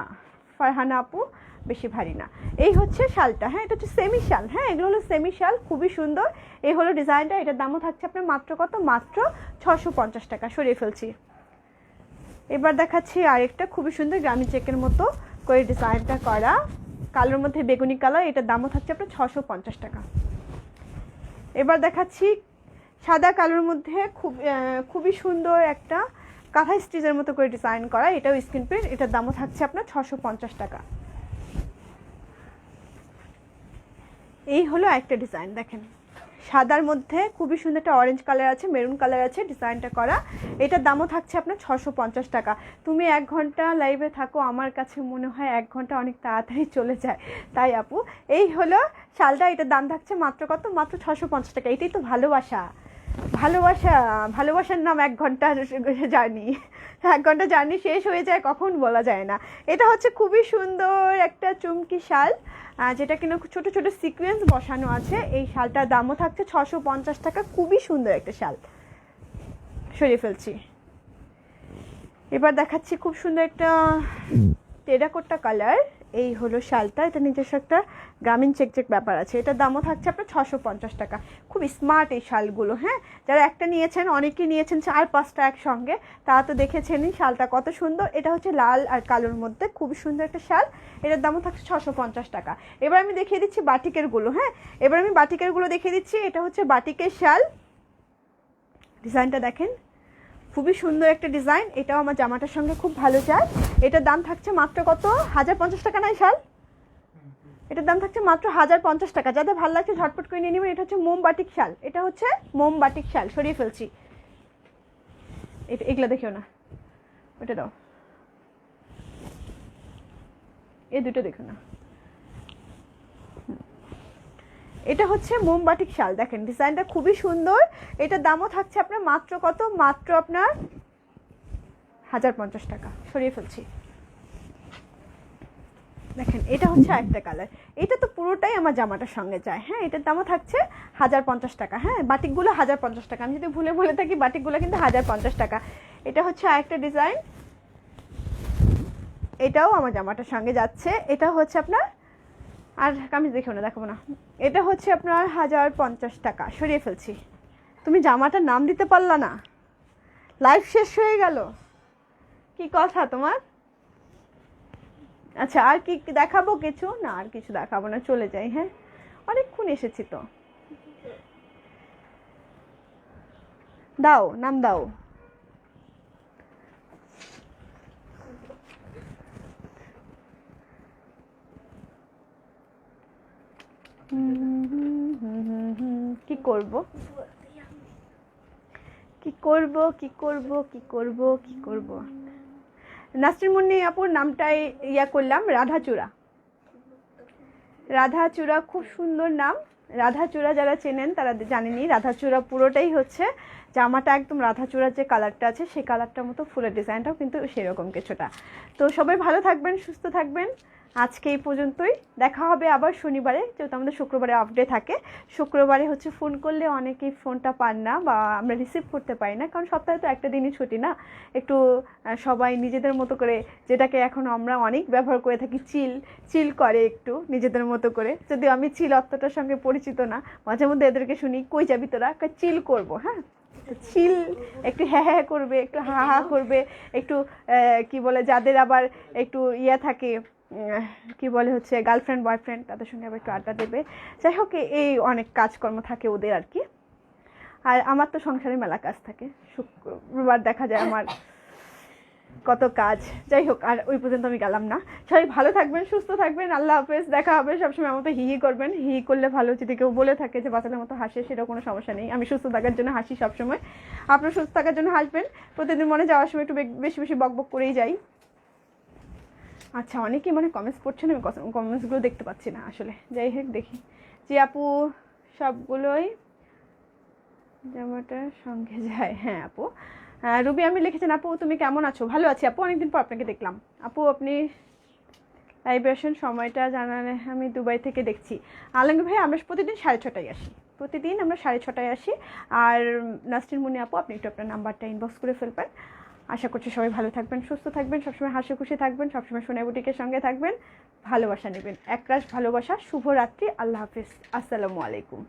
ফারহানা আপু? বেশি ভারী না। এই হচ্ছে শালটা। হ্যাঁ এটা হচ্ছে সেমি শাল। হ্যাঁ এগুলো হলো সেমি শাল, খুবই সুন্দর। এই হলো ডিজাইনটা। এটার দামও থাকছে আপনার মাত্র কত? মাত্র 650 টাকা। সরিয়ে ফেলছি। এবার দেখাচ্ছি আরেকটা খুবই সুন্দর গ্রামীণ চেকের মতো করে ডিজাইনটা করা, কালোর মধ্যে বেগুনি কালার। এটার দামও থাকছে আপনার 650 টাকা। এবার দেখাচ্ছি সাদা কালোর মধ্যে খুবই সুন্দর একটা কাঁথা স্টিচের মতো করে ডিজাইন করা, এটাও স্ক্রিন প্রিন্ট। এটার দামও থাকছে আপনার 650 টাকা। এই হলো একটা ডিজাইন, দেখেন সাদার মধ্যে খুবই সুন্দর একটা অরেঞ্জ কালার আছে, মেরুন কালার আছে, ডিজাইনটা করা। এটার দামও থাকছে আপনার 650 টাকা। তুমি 1 ঘন্টা লাইভে থাকো, আমার কাছে মনে হয় 1 ঘন্টা অনেক তাড়াতাড়ি চলে যায়। তাই আপু এই হলো শালটা, এটার দাম থাকছে মাত্র কত? মাত্র 650 টাকা। এটাই তো ভালোবাসা। ভালোবাসা, ভালোবাসার নাম 1 ঘন্টা জার্নি। 1 ঘন্টা জার্নি শেষ হয়ে যায় কখন বলা যায় না। এটা হচ্ছে খুবই সুন্দর একটা চুমকি শাল, যেটা কিনা ছোট ছোট সিকোয়েন্স বসানো আছে। এই শালটার দামও থাকছে 650 টাকা। খুবই সুন্দর একটা শাল। সরিয়ে ফেলছি। এবার দেখাচ্ছি খুব সুন্দর একটা টেরাকোটা কালার। এই হলো শালটা, এটা নিজস্ব একটা গ্রামীণ চেক ব্যাপার আছে। এটার দামও থাকছে আপনার 650 টাকা। খুব স্মার্ট এই শালগুলো। হ্যাঁ যারা একটা নিয়েছেন, অনেকেই নিয়েছেন 4-5টা একসঙ্গে, তারা তো দেখেছেনই শালটা কত সুন্দর। এটা হচ্ছে লাল আর কালোর মধ্যে খুব সুন্দর একটা শাল। এটার দামও থাকছে 650 টাকা। এবার আমি দেখিয়ে দিচ্ছি বাটিকের গুলো। হ্যাঁ এবার আমি বাটিকের গুলো দেখিয়ে দিচ্ছি। এটা হচ্ছে বাটিকের শাল, ডিজাইনটা দেখেন খুবই সুন্দর একটা ডিজাইন। এটাও আমার জামাটার সঙ্গে খুব ভালো যায়। এটার দাম থাকছে মাত্র কত? 1050 টাকা। নাই শাল এটার দাম থাকছে মাত্র 1050 টাকা। যাদের ভালো লাগছে ঝটপট করে নিয়ে নেবেন। এটা হচ্ছে মোম বাটিক শাল, এটা হচ্ছে মোম বাটিক শাল। সরিয়ে ফেলছি। এগুলো দেখিও না, ওটা দাও। এই দুটো দেখো না। এটা হচ্ছে মোম বাটিক শাল, দেখেন ডিজাইনটা খুবই সুন্দর। এটার দামও থাকছে আপনার মাত্র কত? মাত্র আপনার 1050 টাকা। সরিয়ে ফেলছি। দেখেন এটা হচ্ছে একটা কালার, এটা তো পুরোটাই আমার জামাটার সঙ্গে যায়। হ্যাঁ এটার দামও থাকছে 1050 টাকা। হ্যাঁ বাটিকগুলো 1050 টাকা। আমি যদি ভুলে বলে থাকি বাটিকগুলো কিন্তু 1050 টাকা। এটা হচ্ছে আরেকটা ডিজাইন, এটাও আমার জামাটার সঙ্গে যাচ্ছে। এটা হচ্ছে আপনার, আর কামিজ দেখো না, দেখাবো না। এটা হচ্ছে আপনার 1050 টাকা। সরিয়ে ফেলছি। তুমি জামাটার নাম দিতে পারলা না, লাইভ শেষ হয়ে গেল। কি কথা তোমার? আচ্ছা, আর কি কি দেখাবো? কিছু না, আর কিছু দেখাবো না, চলে যাই। হ্যাঁ, অনেকক্ষণ এসেছি তো। দাও, নাম দাও। কি করব, কি করব, কি করব, কি করব, কি করব? নাসরিন মুন্নি আপুর নামটাই ইয়া করলাম, রাধাচূড়া। রাধাচূড়া খুব সুন্দর নাম। রাধাচূড়া যারা চেনেন তারা জানেনই, রাধাচূড়া পুরোটাই হচ্ছে জামাটা একদম রাধাচূড়ার যে কালারটা আছে সেই কালারটার মতো, ফুলের ডিজাইনটাও কিন্তু সেরকম কিছুটা। তো সবাই ভালো থাকবেন, সুস্থ থাকবেন। আজকে এই পর্যন্তই, দেখা হবে আবার শনিবারে, যেহেতু আমাদের শুক্রবারে অফ ডে থাকে। শুক্রবারে হচ্ছে ফোন করলে অনেকেই ফোনটা পান না বা আমরা রিসিভ করতে পারি না, কারণ সপ্তাহে তো একটা দিনই ছুটি না। একটু সবাই নিজেদের মতো করে, যেটাকে এখন আমরা অনেক ব্যবহার করে থাকি, চিল চিল করে একটু নিজেদের মতো করে। যদিও আমি চিল অর্থটার সঙ্গে পরিচিত না, মাঝে মধ্যে এদেরকে শুনি কই যাবি তোরা, চিল করবো। হ্যাঁ, চিল একটু হ্যাঁ হ্যাঁ করবে, একটু হা হা করবে, একটু কি বলে, যাদের আবার একটু ইয়া থাকে, কি বলে হচ্ছে গার্লফ্রেন্ড বয়ফ্রেন্ড, তাদের সঙ্গে আবার একটু আড্ডা দেবে। যাই হোক, এই অনেক কাজকর্ম থাকে ওদের আর কি। আর আমার তো সংসারে মেলা কাজ থাকে, শুক্রবার দেখা যায় আমার কত কাজ। যাই হোক, আর ওই পর্যন্ত আমি গেলাম না। সবাই ভালো থাকবেন, সুস্থ থাকবেন, আল্লাহ হাফেজ। দেখা হবে। সবসময় আমার মতো হি হি করবেন, হি হি করলে ভালো। যদি কেউ বলে থাকে যে বাচ্চাদের মতো হাসে, সেটা কোনো সমস্যা নেই। আমি সুস্থ থাকার জন্য হাসি সবসময়, আপনার সুস্থ থাকার জন্য হাসবেন। প্রতিদিন মনে যাওয়ার সময় একটু বেশি বেশি বক বক করেই যাই। আচ্ছা, অনেকেই মানে কমেন্টস পড়ছেন, আমি কমেন্টসগুলো দেখতে পাচ্ছি না আসলে। যাই হোক, দেখি। জি আপু, সবগুলোই জামাটার সঙ্গে যায়। হ্যাঁ আপু, রুবি আমি লিখেছেন, আপু তুমি কেমন আছো? ভালো আছি আপু, অনেকদিন পর আপনাকে দেখলাম। আপু আপনি লাইভে আসেন, সময়টা জানালে। আমি দুবাই থেকে দেখছি। আলমগীর ভাই, আমরা প্রতিদিন 6:30টায় আসি, প্রতিদিন আমরা 6:30টায় আসি। আর নাসরিন মুন্নি আপু, আপনি একটু আপনার নাম্বারটা ইনবক্স করে ফেলবেন। আশা করছি সবাই ভালো থাকবেন, সুস্থ থাকবেন, সবসময় হাসি খুশি থাকবেন, সবসময় সোনা বুটিকের সঙ্গে থাকবেন, ভালোবাসা নেবেন। একরাশ ভালোবাসা, শুভরাত্রি, আল্লাহ হাফিজ, আসসালামু আলাইকুম।